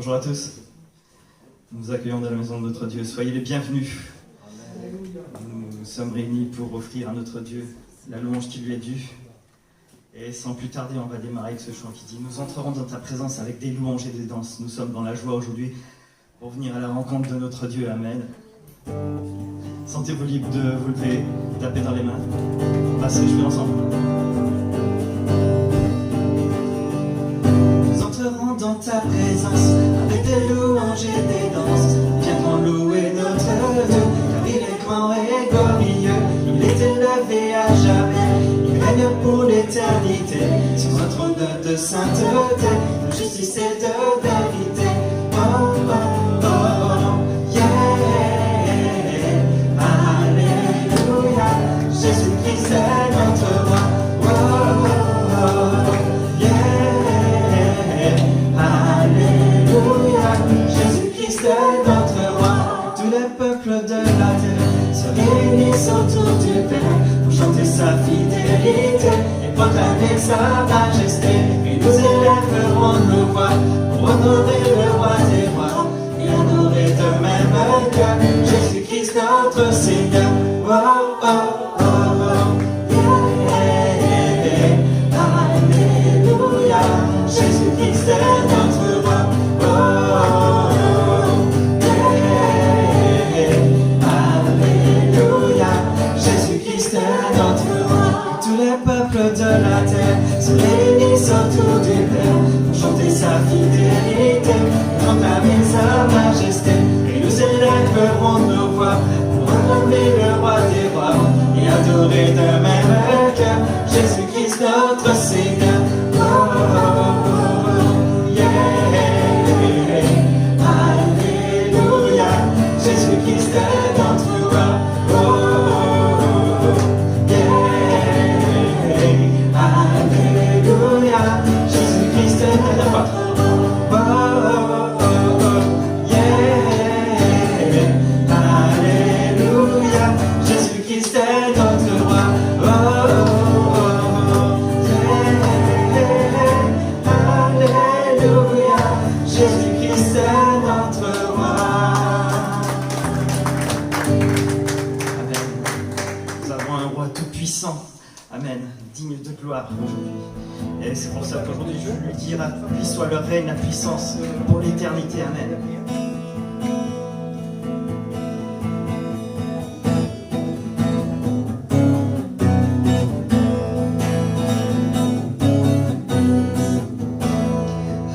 Bonjour à tous. Nous vous accueillons dans la maison de notre Dieu. Soyez les bienvenus. Nous sommes réunis pour offrir à notre Dieu la louange qui lui est due. Et sans plus tarder, on va démarrer avec ce chant qui dit « Nous entrerons dans ta présence avec des louanges et des danses. Nous sommes dans la joie aujourd'hui pour venir à la rencontre de notre Dieu. Amen. » Sentez-vous libre de vous lever, taper dans les mains. On va se réjouir ensemble. Nous entrerons dans ta présence avec des louanges et des danses. Viendrons louer notre Dieu, car il est grand et glorieux. Il est élevé à jamais, il règne pour l'éternité. Sur un trône de sainteté, de justice et de vérité. Oh, oh, oh, oh, yeah. Alléluia, Jésus-Christ est notre roi. Oh, oh, oh, yeah. Alléluia, Jésus-Christ est notre roi. Tous les peuples de la terre se réunissent autour du Père pour chanter sa fidélité et proclamer sa majesté. Et nous élèverons nos voix pour honorer le roi des rois et adorer de même que Jésus-Christ notre Seigneur. Oh, oh, oh, oh, yeah. Alléluia, Jésus-Christ est notre roi. Oh, oh, yeah. Alléluia, Jésus-Christ est notre roi. Tous les peuples de la terre se réunissent autour du Père pour chanter sa fidélité, proclamer sa majesté. Et nous élèverons nos voix pour acclamer le roi des rois et adorer de même que Jésus-Christ notre Seigneur. Oh, oh, oh, yeah. Alléluia, Jésus-Christ est notre roi. Oh, oh, oh, yeah. Alléluia, Jésus-Christ est notre roi. Oh, oh, oh, oh, yeah. Alléluia, Jésus-Christ est notre roi. Oh, oh, oh, yeah. Alléluia, Jésus-Christ est notre roi. Amen. Nous avons un roi tout-puissant. Amen. Digne de gloire aujourd'hui. Et c'est pour ça qu'aujourd'hui je lui dirai, lui soit le règne, la puissance pour l'éternité. Amen.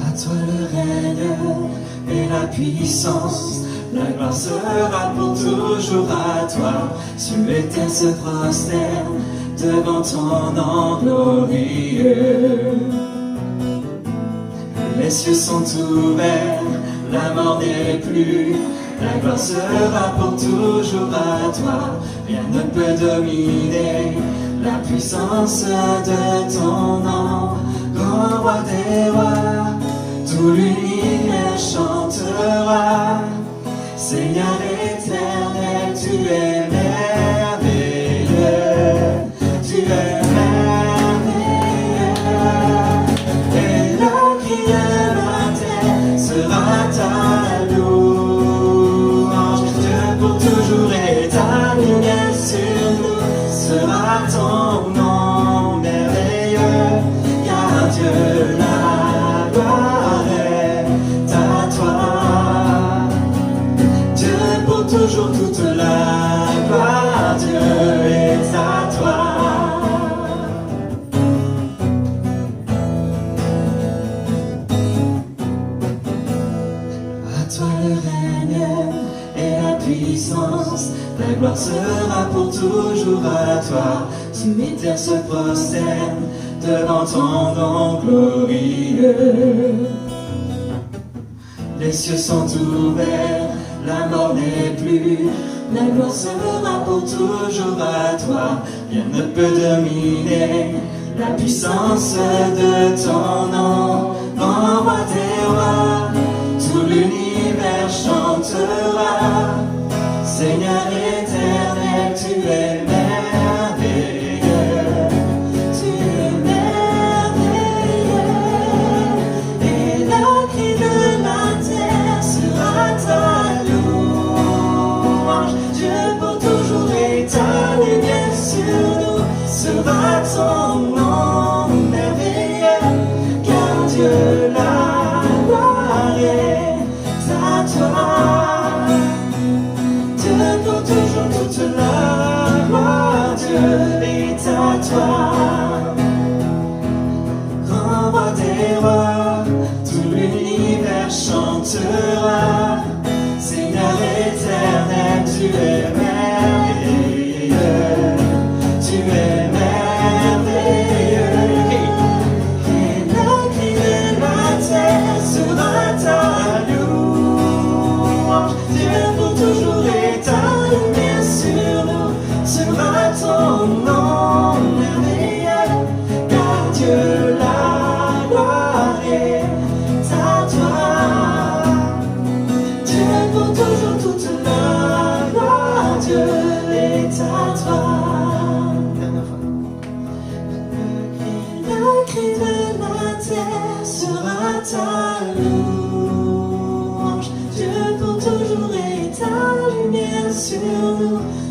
À toi le règne et la puissance, la gloire sera pour toujours à toi. Sur les terres se prosternent devant ton nom glorieux. Les cieux sont ouverts, la mort n'est plus. La gloire sera pour toujours à toi. Rien ne peut dominer la puissance de ton nom. Grand roi des rois, tout l'univers chantera. Seigneur éternel, tu es merveilleux. Tu es merveilleux. Et le cri de la terre sera ta louange. Dieu pour toujours et ta lumière sur nous sera ton nom merveilleux. Car Dieu, la gloire est à toi. Dieu pour toujours toute la gloire, Dieu est à toi. À toi le règne et la puissance, la gloire sera pour toujours à toi. Tous les terres se prosternent devant ton nom glorieux. Les cieux sont ouverts, la mort n'est plus. La gloire sera pour toujours à toi. Rien ne peut dominer la puissance de ton nom. Grand roi des rois, tout l'univers chantera. Seigneur éternel, tu es merveilleux. Tu es merveilleux. Et le cri de la terre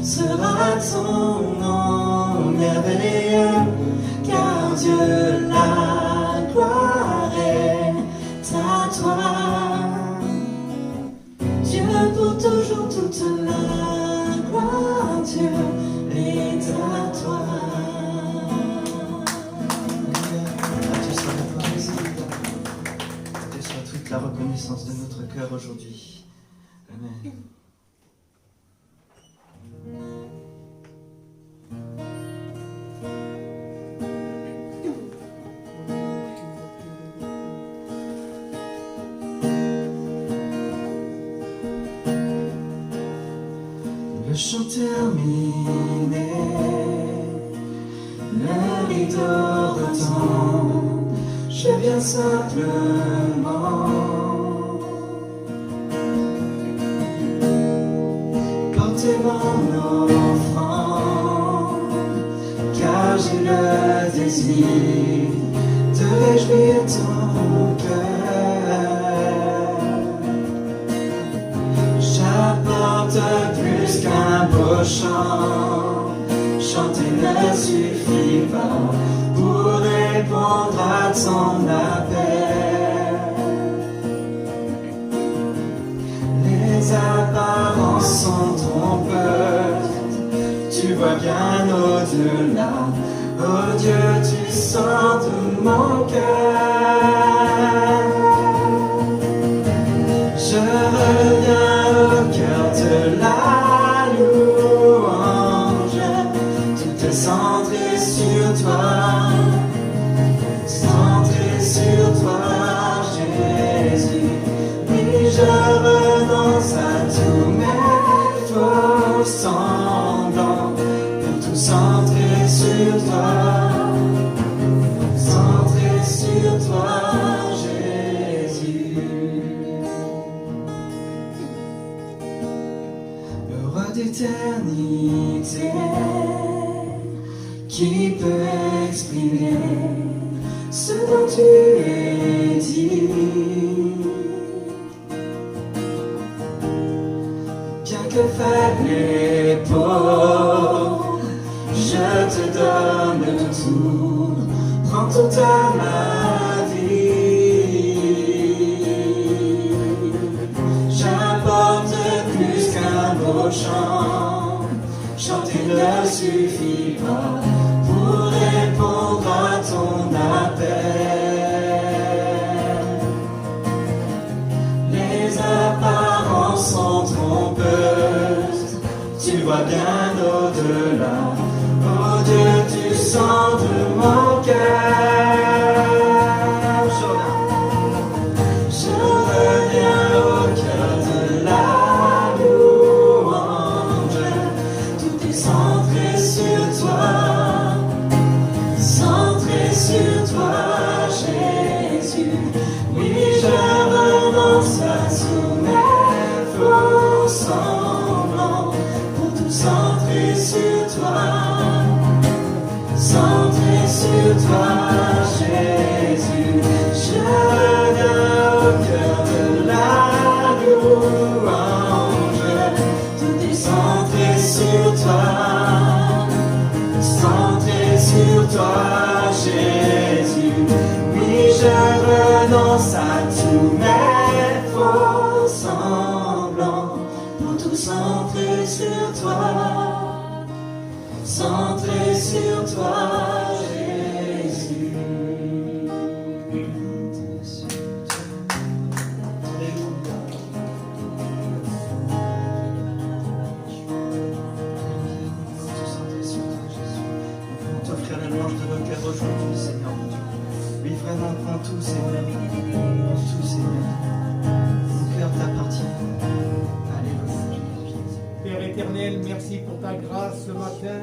sera ton nom merveilleux, car Dieu, la gloire est à toi. Dieu pour toujours, toute la gloire, Dieu est à toi. À Dieu soit toute la reconnaissance de notre cœur aujourd'hui. Amen. Le chant terminé, le rideau retombe, je viens simplement porter mon offrande, car j'ai le désir de réjouir ton cœur. J'apporte plus qu'un beau chant, chanter ne suffit pas pour répondre à ton appel. Les apparences sont trompeuses, tu vois bien au-delà. Oh Dieu, tu sens tout mon cœur. Je reviens au cœur de la louange, tout est centré sur toi, centré sur toi, Jésus. Oui, je renonce à tous mes faux semblants, pour tout centrer sur toi, centré sur toi, Jésus. Le roi d'éternité, qui peut exprimer ce dont tu es dit? Bien que faible et pauvre, je te donne tout, prends toute ma vie. J'apporte plus qu'un beau chant, chanter ne suffit pas pour répondre à ton appel. Les apparences sont trompeuses, tu vois bien au-delà. Oh Dieu, tu sens de mon cœur. Je reviens au cœur de la louange, tout est centré sur toi, centré sur toi, Jésus. Oui, je renonce à tous mes faux semblants, pour tout centrer sur toi, centré sur toi, Jésus. Je reviens au cœur de la louange, tout est centré sur toi, centré sur toi, Jésus. Oui, je renonce à tous mes faux semblants, pour tout centrer sur toi, centré sur toi, Jésus. On t'offrir la louange de nos cœurs aujourd'hui, Seigneur mon Dieu. Oui, vraiment, prends tout, Seigneur. Prends tout, Seigneur. Mon cœur t'appartient. Alléluia. Père éternel, merci pour ta grâce ce matin.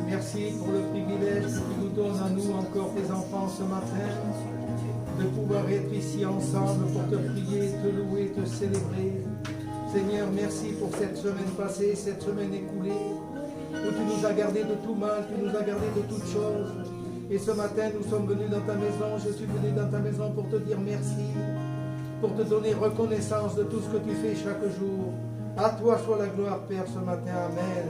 Merci pour le privilège que tu nous donnes à nous, encore tes enfants, ce matin, de pouvoir être ici ensemble pour te prier, te louer, te célébrer. Seigneur, merci pour cette semaine passée, cette semaine écoulée, où tu nous as gardés de tout mal, tu nous as gardés de toutes choses. Et ce matin, nous sommes venus dans ta maison, je suis venu dans ta maison pour te dire merci, pour te donner reconnaissance de tout ce que tu fais chaque jour. À toi soit la gloire, Père, ce matin. Amen.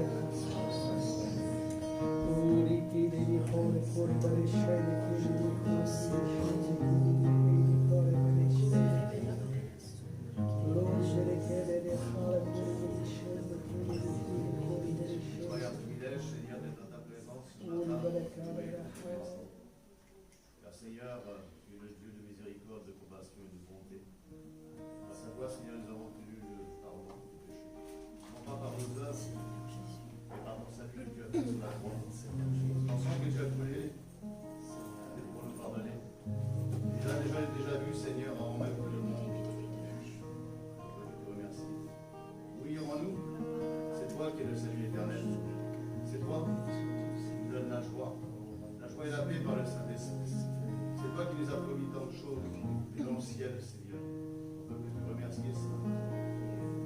toi, tu nous donnes la joie et la paix par le Saint-Esprit. C'est toi qui nous as promis tant de choses dans le ciel, Seigneur. On peut te remercier ça.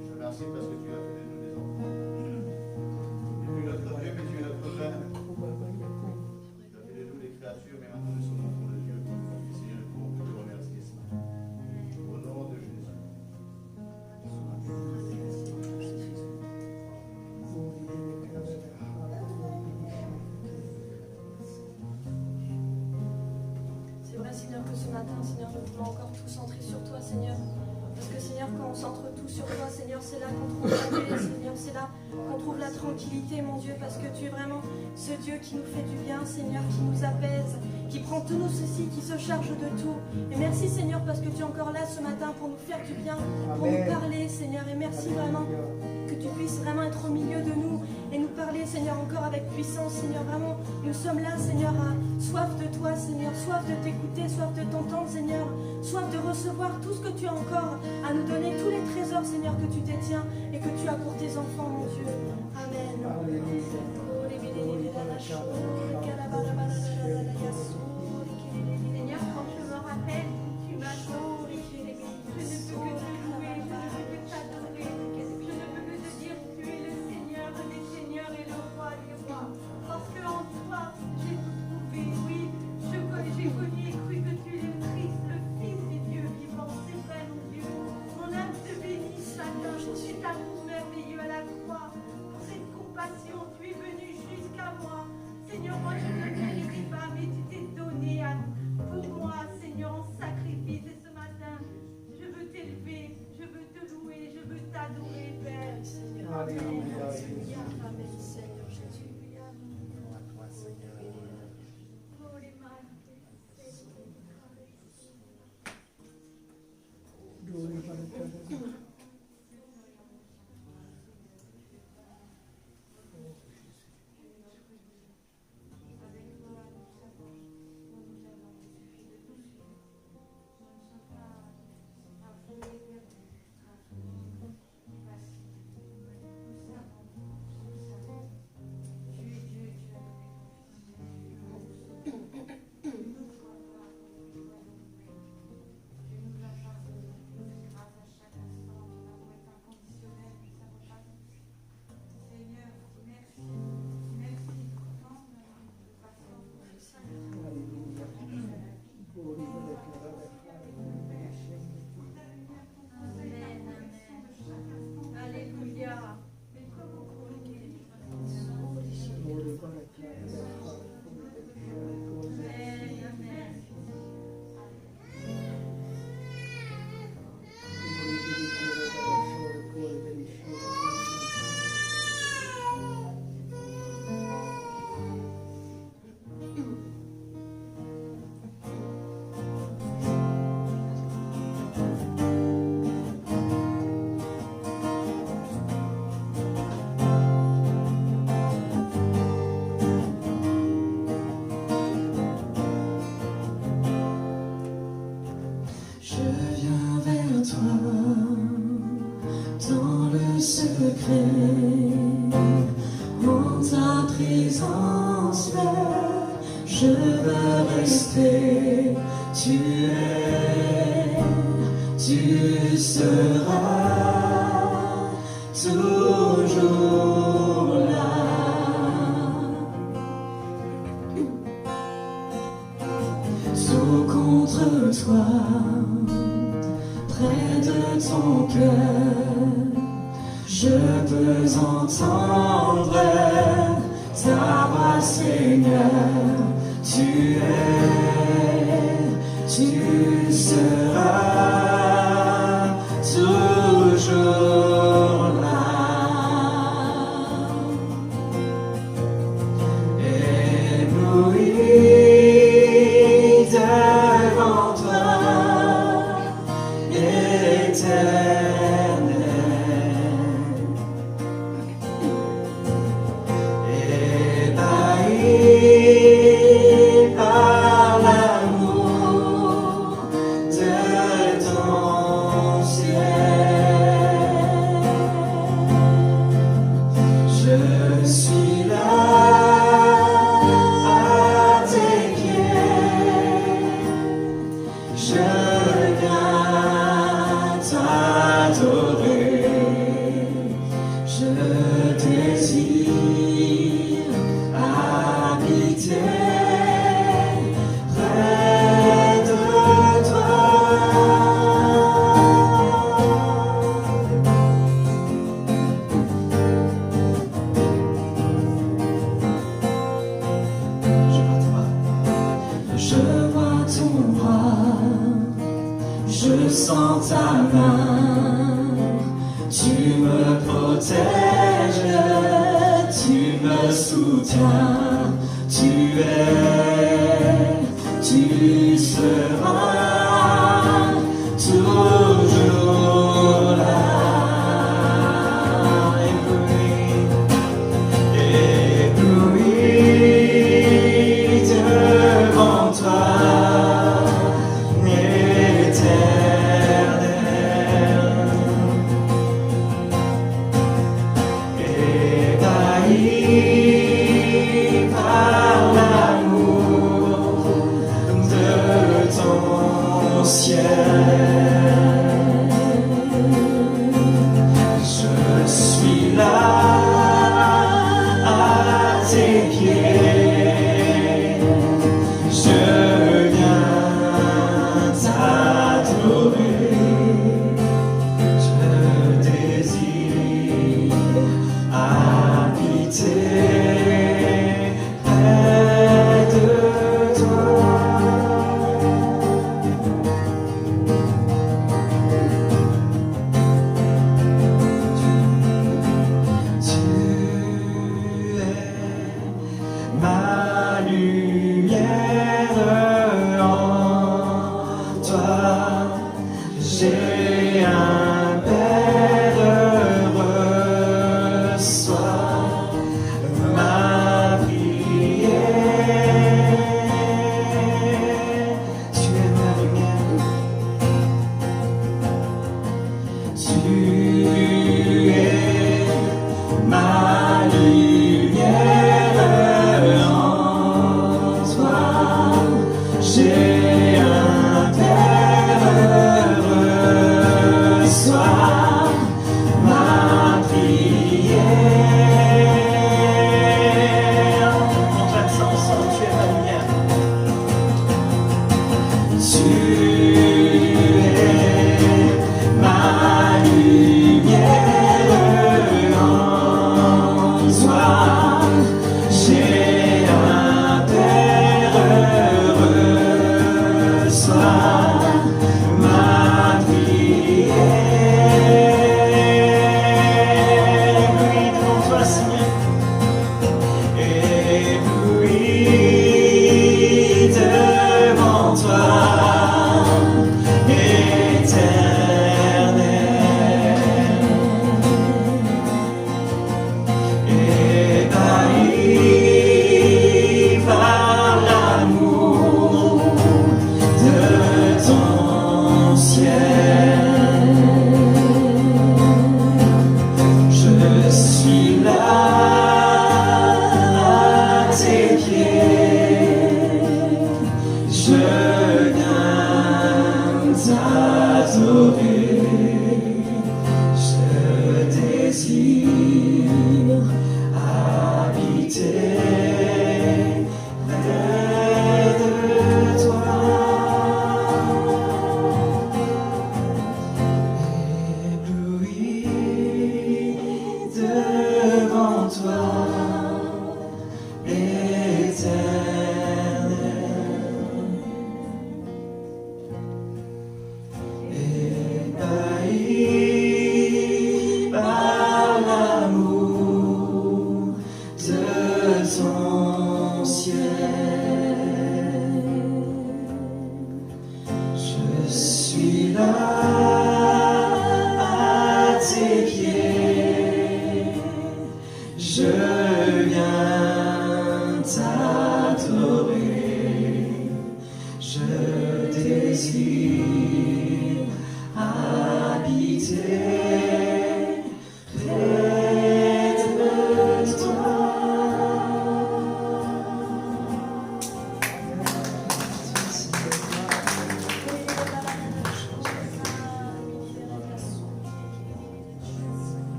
Je te remercie parce que tu as fait de nous des enfants. Tu es notre Dieu, mais tu es notre Père. Tu as fait de nous des créatures, mais maintenant nous sommes enfants de Dieu. Et Seigneur, on peut te remercier ça. Au nom de Jésus. C'est vrai, Seigneur, que ce matin, Seigneur, nous voulons encore tous centrer sur toi, Seigneur. Parce que, Seigneur, quand on centre tout sur toi, Seigneur, c'est là qu'on trouve la paix, Seigneur, c'est là qu'on trouve la tranquillité, mon Dieu, parce que tu es vraiment ce Dieu qui nous fait du bien, Seigneur, qui nous apaise, qui prend tous nos soucis, qui se charge de tout. Et merci, Seigneur, parce que tu es encore là ce matin pour nous faire du bien, pour nous parler, Seigneur. Et merci vraiment que tu puisses vraiment être au milieu de nous et nous parler, Seigneur, encore avec puissance, Seigneur. Vraiment, nous sommes là, Seigneur, à soif de toi, Seigneur, soif de t'écouter, soif de t'entendre, Seigneur, soif de recevoir tout ce que tu as encore à nous donner, tous les trésors, Seigneur, que tu détiens et que tu as pour tes enfants, mon Dieu. Amen. Seigneur, quand je me rappelle que tu m'as sauvé, je ne peux que te louer, je ne peux que t'adorer, je ne peux que te dire que tu es le Seigneur des seigneurs et le roi des rois. Parce qu'en toi, j'ai tout trouvé, oui, j'ai connu et cru que tu es le Christ, le Fils du Dieu vivant. C'est vrai, mon Dieu. Mon âme te bénit chacun pour cet amour merveilleux à la croix, pour cette compassion. Tu es venu jusqu'à moi. Seigneur, moi je ne le méritais pas, mais tu t'es donné pour moi, Seigneur, en sacrifice. Et ce matin, je veux t'élever, je veux te louer, je veux t'adorer, Père. Seigneur, Alléluia. Amen, Seigneur Jésus. Oh, les mains. En ta présence, Père, je veux rester. Tu es, tu seras toujours là. Tout contre toi, près de ton cœur, je peux entendre ta voix, Seigneur. Tu es, tu seras toujours là. Ébloui devant toi, Éternel. Par l'amour de ton sens ta main, tu me protèges, tu me soutiens, tu seras toujours là. Ébloui devant toi,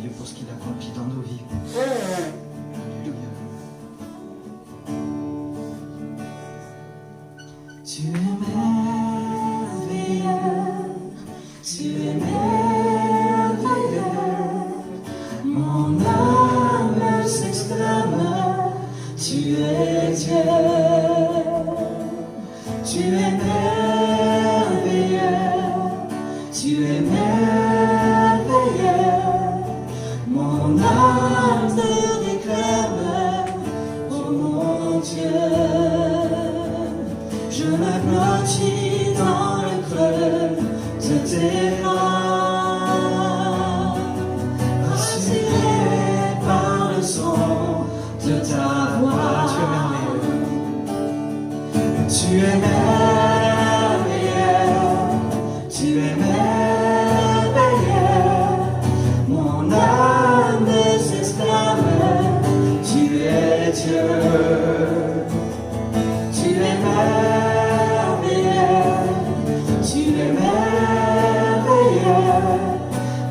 Dieu, pour ce qu'il accomplit dans nos vies. Alléluia. Tu es merveilleux, tu es merveilleux, mon âme s'exclame, tu es Dieu, tu es merveilleux, tu es merveilleux, mon âme te réclame, oh mon Dieu. Je me blottis dans le creux de tes bras, rassuré par le son de ta voix. Tu es merveilleux, tu es merveilleux, mon âme s'exclame, tu es Dieu, tu es merveilleux. Tu es merveilleux,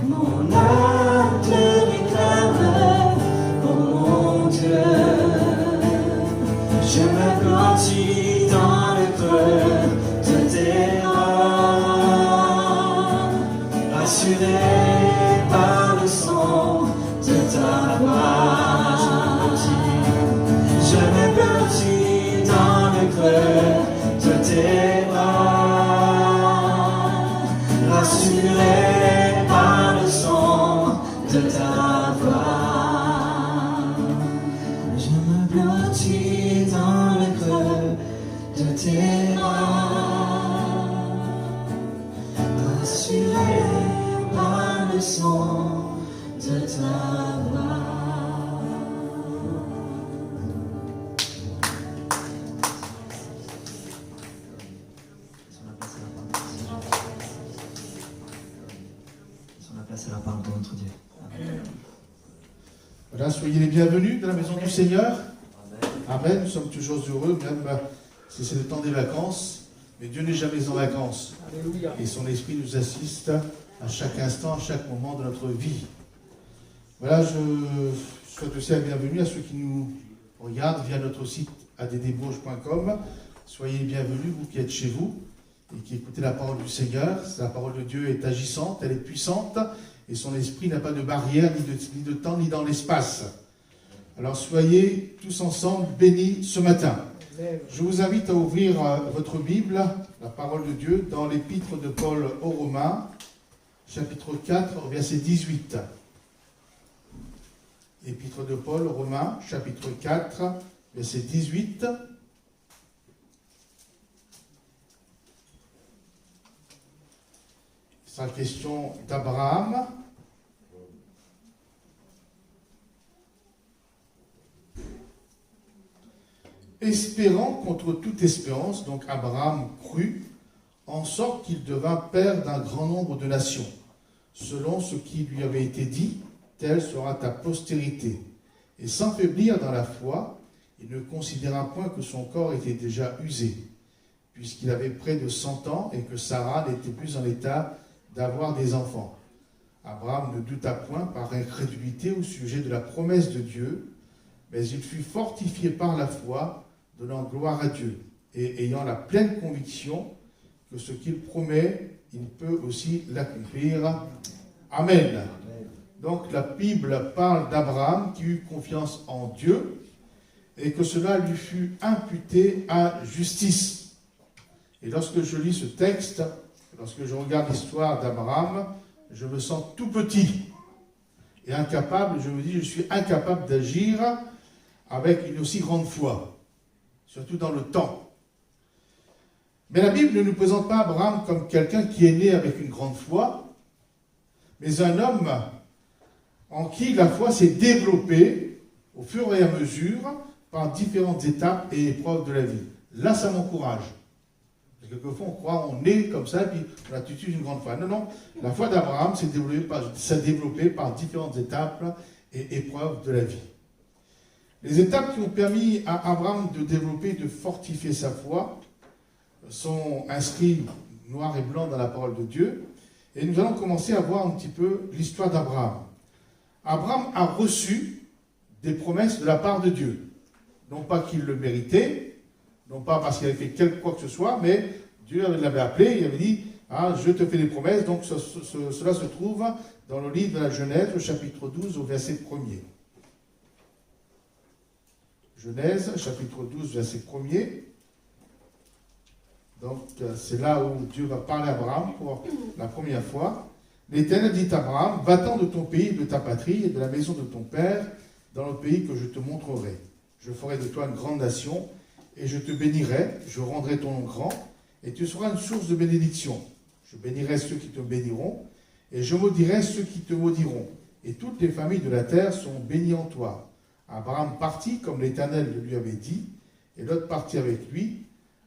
mon âme te réclame, oh mon Dieu. Je me blottis dans le creux de tes bras, rassuré par le son de ta voix. Je me blottis dans le creux de tes bras, rassuré par le son de ta voix. Je me blottis dans le creux de tes bras, rassuré par le son de ta voix. C'est la parole de notre Dieu. Voilà, soyez les bienvenus dans la maison du Seigneur. Amen. Nous sommes toujours heureux, même si c'est le temps des vacances. Mais Dieu n'est jamais en vacances. Alléluia. Et son esprit nous assiste à chaque instant, à chaque moment de notre vie. Voilà, je souhaite aussi la bienvenue à ceux qui nous regardent via notre site addbourges.com. Soyez les bienvenus, vous qui êtes chez vous et qui écoutez la parole du Seigneur. La parole de Dieu est agissante, elle est puissante, et son esprit n'a pas de barrière, ni de temps, ni dans l'espace. Alors soyez tous ensemble bénis ce matin. Je vous invite à ouvrir votre Bible, la parole de Dieu, dans l'épître de Paul aux Romains, chapitre 4, verset 18. Épître de Paul aux Romains, chapitre 4, verset 18. C'est la question d'Abraham. Espérant contre toute espérance, donc Abraham crut, en sorte qu'il devint père d'un grand nombre de nations, selon ce qui lui avait été dit, telle sera ta postérité. Et sans faiblir dans la foi, il ne considéra point que son corps était déjà usé, puisqu'il avait près de 100 ans et que Sarah n'était plus en état d'avoir des enfants. Abraham ne douta point par incrédulité au sujet de la promesse de Dieu, mais il fut fortifié par la foi, donnant gloire à Dieu, et ayant la pleine conviction que ce qu'il promet, il peut aussi l'accomplir. Amen. Donc la Bible parle d'Abraham qui eut confiance en Dieu, et que cela lui fut imputé à justice. Et lorsque je lis ce texte, lorsque je regarde l'histoire d'Abraham, je me sens tout petit et incapable, je me dis, je suis incapable d'agir avec une aussi grande foi, surtout dans le temps. Mais la Bible ne nous présente pas Abraham comme quelqu'un qui est né avec une grande foi, mais un homme en qui la foi s'est développée au fur et à mesure par différentes étapes et épreuves de la vie. Là, ça m'encourage. Quelquefois, on croit, on est comme ça, et puis on a tout de suite une grande foi. Non, non, la foi d'Abraham s'est développée par différentes étapes et épreuves de la vie. Les étapes qui ont permis à Abraham de développer et de fortifier sa foi sont inscrites noir et blanc dans la parole de Dieu. Et nous allons commencer à voir un petit peu l'histoire d'Abraham. Abraham a reçu des promesses de la part de Dieu. Non pas qu'il le méritait, non pas parce qu'il avait fait quelque quoi que ce soit, mais Dieu l'avait appelé, il avait dit, ah, je te fais des promesses. Donc cela se trouve dans le livre de la Genèse, au chapitre 12, au verset 1er. Genèse, chapitre 12, verset 1er. Donc, c'est là où Dieu va parler à Abraham pour la première fois. L'Éternel dit à Abraham, va-t'en de ton pays, de ta patrie et de la maison de ton père, dans le pays que je te montrerai. Je ferai de toi une grande nation, et je te bénirai, je rendrai ton nom grand, et tu seras une source de bénédiction. Je bénirai ceux qui te béniront, et je maudirai ceux qui te maudiront. Et toutes les familles de la terre seront bénies en toi. Abraham partit comme l'Éternel le lui avait dit, et Lot partit avec lui.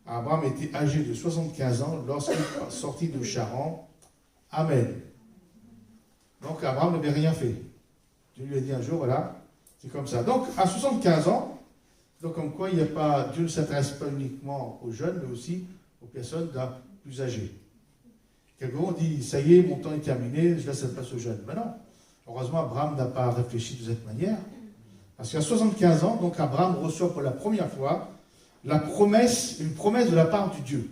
Abraham était âgé de 75 ans lorsqu'il sortit de Charan. Amen. Donc Abraham n'avait rien fait. Dieu lui a dit un jour, voilà, c'est comme ça. Donc à 75 ans, donc comme quoi il n'y a pas, Dieu ne s'intéresse pas uniquement aux jeunes, mais aussi aux personnes plus âgées. Quelquefois on dit, ça y est, mon temps est terminé, je laisse la place aux jeunes. Mais non, heureusement Abraham n'a pas réfléchi de cette manière. Parce qu'à 75 ans, donc Abraham reçoit pour la première fois une promesse de la part du Dieu.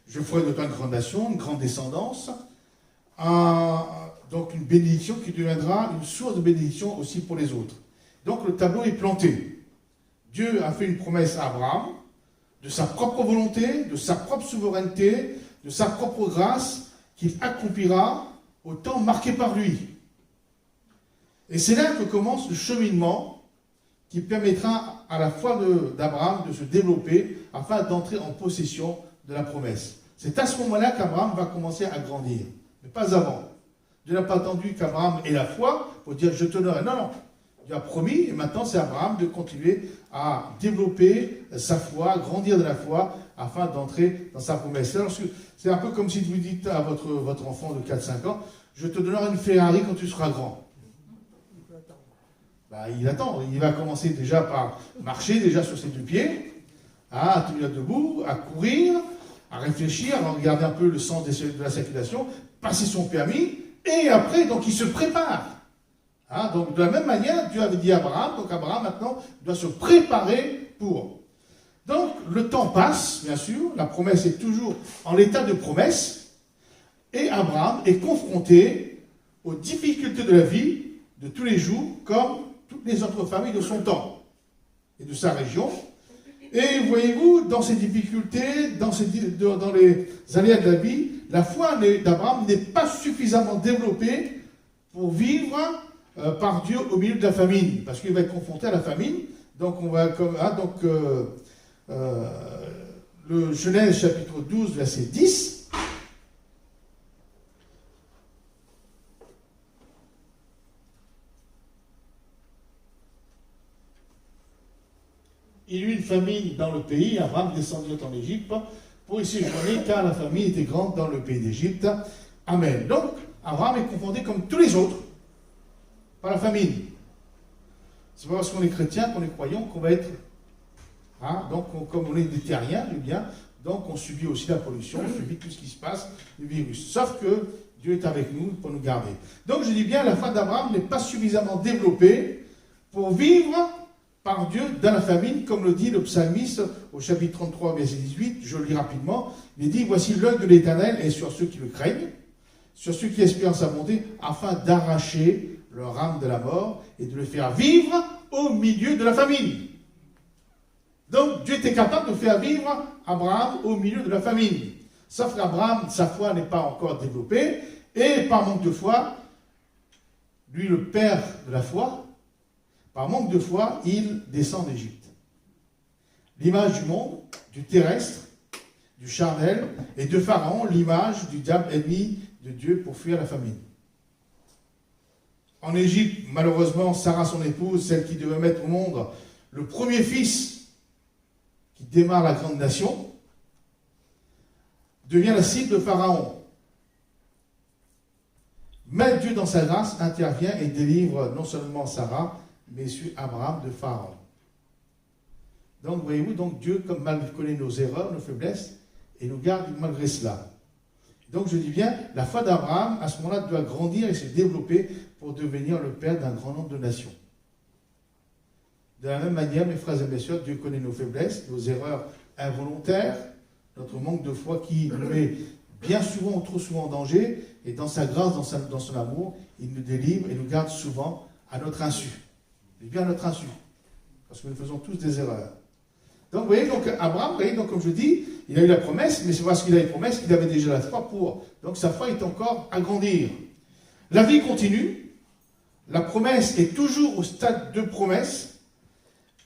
Je ferai de toi une grande nation, une grande descendance, donc une bénédiction qui deviendra une source de bénédiction aussi pour les autres. Donc le tableau est planté. Dieu a fait une promesse à Abraham de sa propre volonté, de sa propre souveraineté, de sa propre grâce, qu'il accomplira au temps marqué par lui. Et c'est là que commence le cheminement qui permettra à la foi d'Abraham de se développer afin d'entrer en possession de la promesse. C'est à ce moment-là qu'Abraham va commencer à grandir, mais pas avant. Dieu n'a pas attendu qu'Abraham ait la foi pour dire je te donnerai. Non, non. Dieu a promis et maintenant c'est à Abraham de continuer à développer sa foi, à grandir de la foi afin d'entrer dans sa promesse. C'est un peu comme si vous dites à votre enfant de 4-5 ans, je te donnerai une Ferrari quand tu seras grand. Bah, il attend, il va commencer déjà par marcher déjà sur ses deux pieds, à tenir debout, à courir, à réfléchir, à regarder un peu le sens de la circulation, passer son permis, et après, donc il se prépare. Donc de la même manière, Dieu avait dit à Abraham, donc Abraham maintenant doit se préparer pour. Donc le temps passe, bien sûr, la promesse est toujours en l'état de promesse, et Abraham est confronté aux difficultés de la vie de tous les jours, comme toutes les autres familles de son temps et de sa région. Et voyez-vous, dans ces difficultés, dans les aléas de la vie, la foi d'Abraham n'est pas suffisamment développée pour vivre par Dieu au milieu de la famine, parce qu'il va être confronté à la famine. Donc on va le Genèse chapitre 12, verset 10. Il y eut une famine dans le pays, Abraham descendit en Égypte pour y séjourner, car la famine était grande dans le pays d'Égypte. Amen. Donc, Abraham est confronté comme tous les autres par la famine. C'est pas parce qu'on est chrétien, qu'on est croyant, qu'on va être... donc, comme on est des terriens, du bien, donc on subit aussi la pollution, on subit tout ce qui se passe, le virus. Sauf que Dieu est avec nous pour nous garder. Donc, je dis bien, la foi d'Abraham n'est pas suffisamment développée pour vivre par Dieu dans la famine, comme le dit le psalmiste au chapitre 33, verset 18, je le lis rapidement, il dit, voici l'œil de l'Éternel est sur ceux qui le craignent, sur ceux qui espèrent sa bonté, afin d'arracher leur âme de la mort et de le faire vivre au milieu de la famine. Donc Dieu était capable de faire vivre Abraham au milieu de la famine. Sauf qu'Abraham, sa foi n'est pas encore développée, et par manque de foi, lui le père de la foi, par manque de foi, il descend d'Égypte. L'image du monde, du terrestre, du charnel, et de Pharaon, l'image du diable ennemi de Dieu pour fuir la famine. En Égypte, malheureusement, Sarah, son épouse, celle qui devait mettre au monde le premier fils qui démarre la grande nation, devient la cible de Pharaon. Mais Dieu, dans sa grâce, intervient et délivre non seulement Sarah, mais sur Abraham de Pharaon. Donc, voyez-vous, donc Dieu, comme mal connaît nos erreurs, nos faiblesses, et nous garde malgré cela. Donc je dis bien, la foi d'Abraham, à ce moment-là, doit grandir et se développer pour devenir le père d'un grand nombre de nations. De la même manière, mes frères et mes sœurs, Dieu connaît nos faiblesses, nos erreurs involontaires, notre manque de foi qui nous met bien souvent ou trop souvent en danger, et dans sa grâce, dans son amour, il nous délivre et nous garde souvent à notre insu. Et bien à notre insu, parce que nous faisons tous des erreurs. Donc vous voyez, donc Abraham, vous voyez, donc, comme je dis, il a eu la promesse, mais c'est parce qu'il a eu la promesse qu'il avait déjà la foi pour. Donc sa foi est encore à grandir. La vie continue, la promesse est toujours au stade de promesse.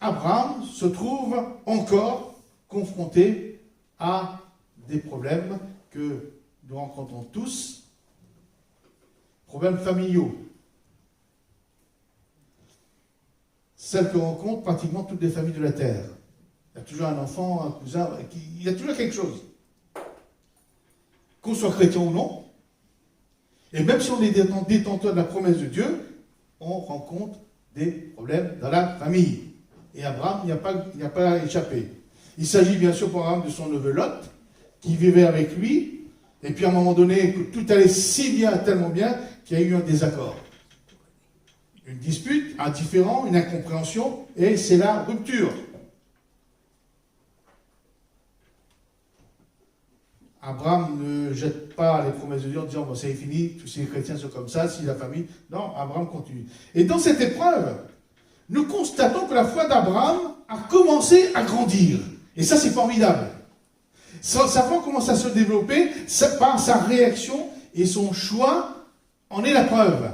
Abraham se trouve encore confronté à des problèmes que nous rencontrons tous, problèmes familiaux. Celles que rencontrent pratiquement toutes les familles de la Terre. Il y a toujours un enfant, un cousin, il y a toujours quelque chose. Qu'on soit chrétien ou non, et même si on est détenteur de la promesse de Dieu, on rencontre des problèmes dans la famille. Et Abraham n'y a pas échappé. Il s'agit bien sûr pour Abraham de son neveu Lot, qui vivait avec lui, et puis à un moment donné, que tout allait si bien, tellement bien, qu'il y a eu un désaccord. Une dispute, un différend, une incompréhension, et c'est la rupture. Abraham ne jette pas les promesses de Dieu en disant bon, c'est fini, tous les chrétiens sont comme ça, si la famille. Non, Abraham continue. Et dans cette épreuve, nous constatons que la foi d'Abraham a commencé à grandir. Et ça, c'est formidable. Sa foi commence à se développer par sa réaction et son choix en est la preuve.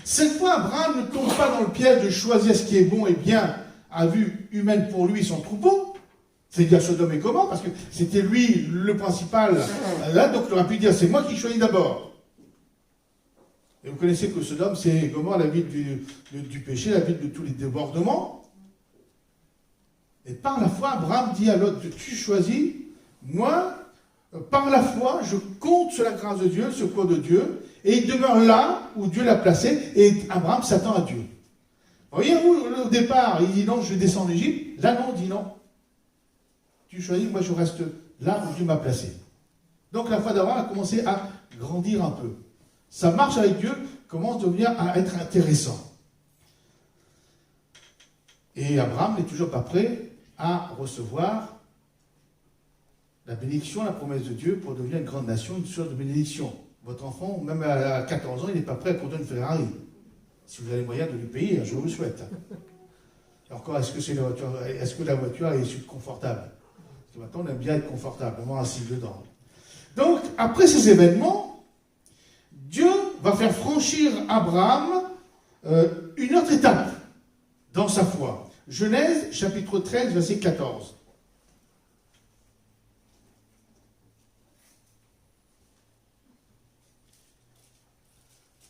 Cette fois, Abraham ne tombe pas dans le piège de choisir ce qui est bon et bien à vue humaine pour lui et son troupeau. C'est-à-dire Sodome et Gomorrhe, parce que c'était lui le principal. Là, donc il aurait pu dire, c'est moi qui choisis d'abord. Et vous connaissez que Sodome, c'est Gomorrhe, la ville du péché, la ville de tous les débordements. Et par la foi, Abraham dit à Lot, tu choisis, moi, par la foi, je compte sur la grâce de Dieu, le secours de Dieu, et il demeure là où Dieu l'a placé, et Abraham s'attend à Dieu. Voyez-vous, au départ, il dit non, je descends en Égypte. Là, non, il dit non. Tu choisis, moi je reste là où Dieu m'a placé. Donc la foi d'Abraham a commencé à grandir un peu. Sa marche avec Dieu commence à devenir à être intéressant. Et Abraham n'est toujours pas prêt à recevoir la bénédiction, la promesse de Dieu pour devenir une grande nation, une source de bénédiction. Votre enfant, même à 14 ans, il n'est pas prêt à conduire une Ferrari. Si vous avez les moyens de lui payer, je vous le souhaite. Et encore, est-ce que la voiture est confortable? Parce que maintenant, on aime bien être confortable, on va assis dedans. Donc, après ces événements, Dieu va faire franchir Abraham une autre étape dans sa foi. Genèse, chapitre 13, verset 14.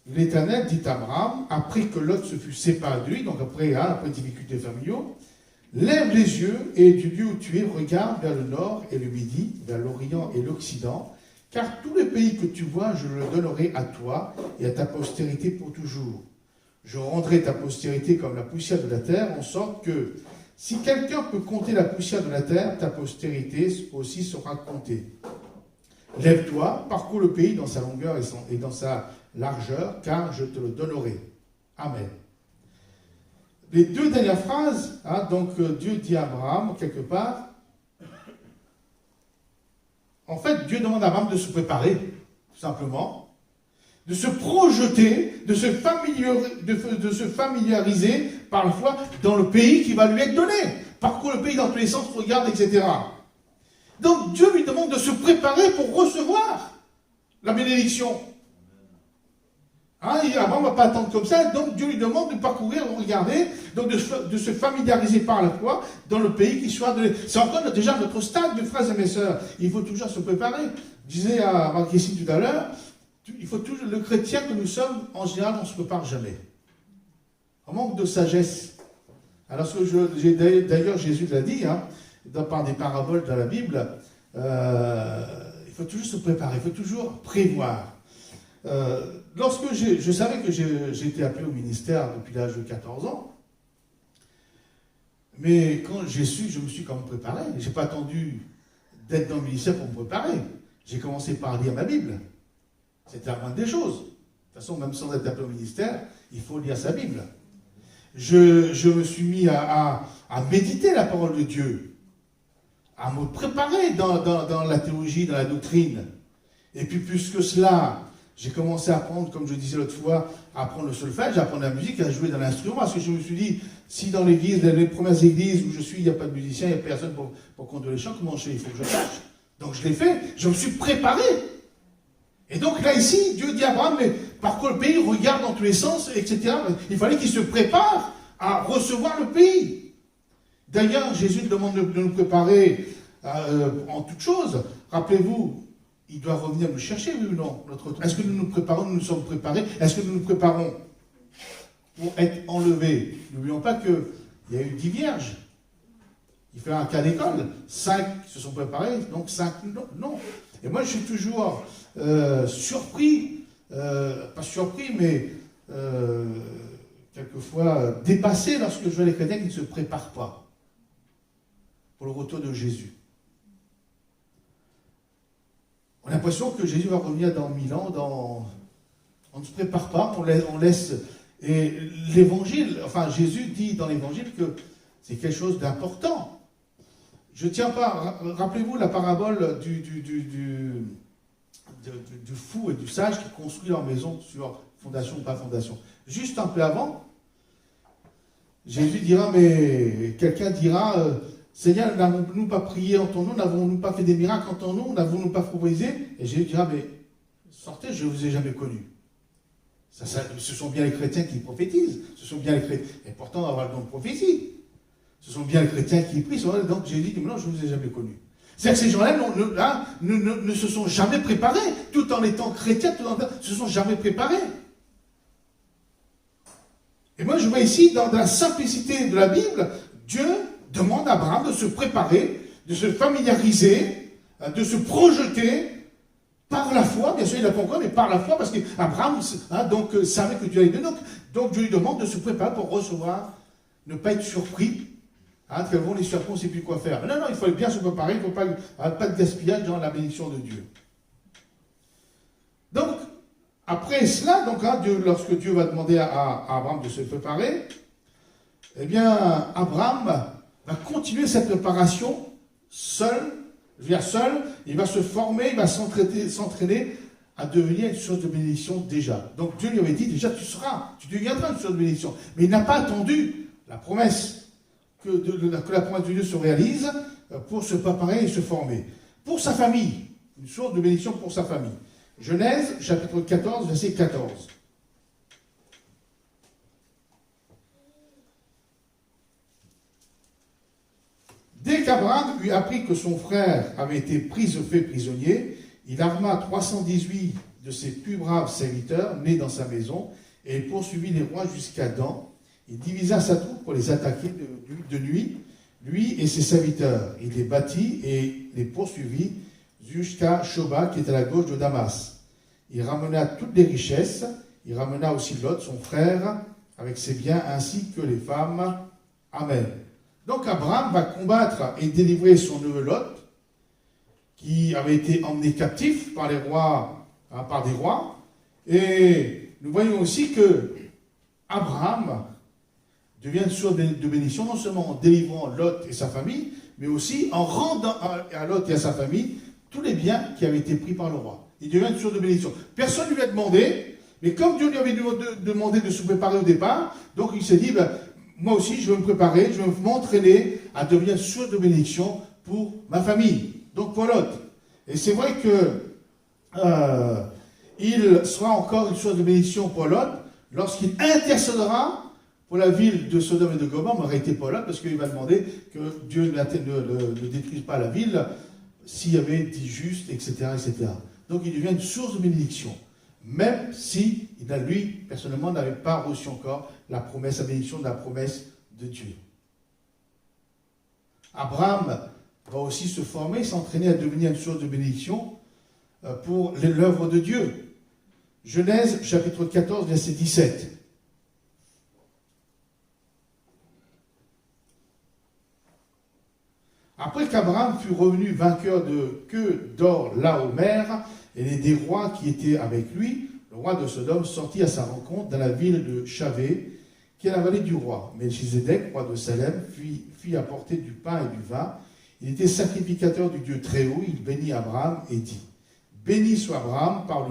L'Éternel dit à Abraham, après que Lot se fut séparé de lui, donc après difficultés familiaux, lève les yeux et du lieu où tu es, regarde vers le nord et le midi, vers l'orient et l'occident, car tout le pays que tu vois, je le donnerai à toi et à ta postérité pour toujours. Je rendrai ta postérité comme la poussière de la terre, en sorte que si quelqu'un peut compter la poussière de la terre, ta postérité aussi sera comptée. Lève-toi, parcours le pays dans sa longueur et dans sa largeur, car je te le donnerai. Amen. Les deux dernières phrases, donc Dieu dit à Abraham, quelque part, en fait, Dieu demande à Abraham de se préparer, tout simplement, de se projeter, de se familiariser par la foi dans le pays qui va lui être donné. Parcours le pays dans tous les sens, regarde, etc. Donc Dieu lui demande de se préparer pour recevoir la bénédiction. Abraham ne va pas attendre comme ça, donc Dieu lui demande de parcourir, de regarder, donc de se familiariser par la foi dans le pays qui soit donné. C'est encore déjà notre stade, mes frères et mes sœurs. Il faut toujours se préparer. Je disais à Marc-Essie tout à l'heure, il faut toujours, le chrétien que nous sommes, en général, on ne se prépare jamais. On manque de sagesse. Alors, d'ailleurs, Jésus l'a dit, par des paraboles dans la Bible, il faut toujours se préparer, il faut toujours prévoir. Lorsque je savais que j'étais appelé au ministère depuis l'âge de 14 ans, mais quand j'ai su, je me suis quand même préparé. Je n'ai pas attendu d'être dans le ministère pour me préparer. J'ai commencé par lire ma Bible. C'était la moindre des choses. De toute façon, même sans être appelé au ministère, il faut lire sa Bible. Je me suis mis à méditer la parole de Dieu, à me préparer dans la théologie, dans la doctrine. Et puis plus que cela, j'ai commencé à apprendre, comme je disais l'autre fois, à apprendre le solfège, à apprendre la musique, à jouer dans l'instrument. Parce que je me suis dit, si dans l'église, les premières églises où je suis, il n'y a pas de musicien, il n'y a personne pour conduire les chants, comment je fais? Il faut que je sache. Donc je l'ai fait, je me suis préparé. Et donc là, ici, Dieu dit à Abraham, mais parcours le pays, regarde dans tous les sens, etc. Il fallait qu'il se prépare à recevoir le pays. D'ailleurs, Jésus demande de nous préparer en toutes choses. Rappelez-vous, il doit revenir nous chercher, oui ou non? Est-ce que nous nous préparons, nous nous sommes préparés? Est-ce que nous nous préparons pour être enlevés? N'oublions pas qu'il y a eu 10 vierges. Il fait un cas d'école. 5 se sont préparés, donc 5 non. Et moi, je suis toujours surpris, pas surpris, mais quelquefois dépassé lorsque je vois les chrétiens qui ne se préparent pas pour le retour de Jésus. On a l'impression que Jésus va revenir dans 1000 ans, on ne se prépare pas, on laisse... Et l'évangile, enfin Jésus dit dans l'évangile que c'est quelque chose d'important. Je ne tiens pas, rappelez-vous la parabole du fou et du sage qui construit leur maison sur fondation ou pas fondation. Juste un peu avant, Jésus dira, mais quelqu'un dira... Seigneur, n'avons-nous pas prié en ton nom? N'avons-nous pas fait des miracles en ton nom? N'avons-nous pas proposé? Et Jésus dira, mais sortez, je ne vous ai jamais connu. Ce sont bien les chrétiens qui prophétisent. Ce sont bien les chrétiens. Et pourtant, on va avoir le don de prophétie. Ce sont bien les chrétiens qui prient. Donc Jésus dit, mais non, je ne vous ai jamais connu. C'est-à-dire que ces gens-là ne se sont jamais préparés. Tout en étant chrétiens, ne se sont jamais préparés. Et moi, je vois ici, dans la simplicité de la Bible, Dieu demande à Abraham de se préparer, de se familiariser, de se projeter par la foi. Bien sûr, il n'a pas encore, mais par la foi, parce qu'Abraham savait que Dieu allait donner. Donc Dieu lui demande de se préparer pour recevoir, ne pas être surpris. Très bon, les serpents, on ne sait plus quoi faire. Non, il faut bien se préparer, il ne faut pas de gaspillage dans la bénédiction de Dieu. Donc, après cela, lorsque Dieu va demander à Abraham de se préparer, eh bien, Abraham va continuer cette préparation seul, il va se former, il va s'entraîner à devenir une source de bénédiction déjà. Donc Dieu lui avait dit déjà, tu deviendras une source de bénédiction. Mais il n'a pas attendu la promesse, que la promesse de Dieu se réalise pour se préparer et se former. Pour sa famille, une source de bénédiction pour sa famille. Genèse, chapitre 14, verset 14. Dès qu'Abraham eut appris que son frère avait été fait prisonnier, il arma 318 de ses plus braves serviteurs nés dans sa maison, et il poursuivit les rois jusqu'à Dan. Il divisa sa troupe pour les attaquer de nuit, lui et ses serviteurs. Il les battit et les poursuivit jusqu'à Shoba, qui est à la gauche de Damas. Il ramena toutes les richesses, il ramena aussi Lot, son frère, avec ses biens, ainsi que les femmes. Amen. Donc Abraham va combattre et délivrer son neveu Lot, qui avait été emmené captif par les rois, par des rois. Et nous voyons aussi que Abraham devient une source de bénédiction, non seulement en délivrant Lot et sa famille, mais aussi en rendant à Lot et à sa famille tous les biens qui avaient été pris par le roi. Il devient une source de bénédiction. Personne ne lui a demandé, mais comme Dieu lui avait demandé de se préparer au départ, donc il s'est dit, moi aussi, je vais me préparer, je vais m'entraîner à devenir une source de bénédiction pour ma famille, donc pour Lot. Et c'est vrai que il sera encore une source de bénédiction pour Lot lorsqu'il intercédera pour la ville de Sodome et de Gomorrhe, mais arrêtez pas là, parce qu'il va demander que Dieu ne détruise pas la ville s'il y avait 10 justes, etc., etc. Donc il devient une source de bénédiction, même si, lui, personnellement, n'avait pas reçu encore la promesse, la bénédiction de la promesse de Dieu. Abraham va aussi se former, s'entraîner à devenir une source de bénédiction pour l'œuvre de Dieu. Genèse, chapitre 14, verset 17. Après qu'Abraham fut revenu vainqueur de queue d'or là aux mers, et les des rois qui étaient avec lui, le roi de Sodome sortit à sa rencontre dans la ville de Chavé, qui est la vallée du roi. Melchizedek, roi de Salem, fit apporter du pain et du vin. Il était sacrificateur du Dieu Très-Haut. Il bénit Abraham et dit, béni soit Abraham par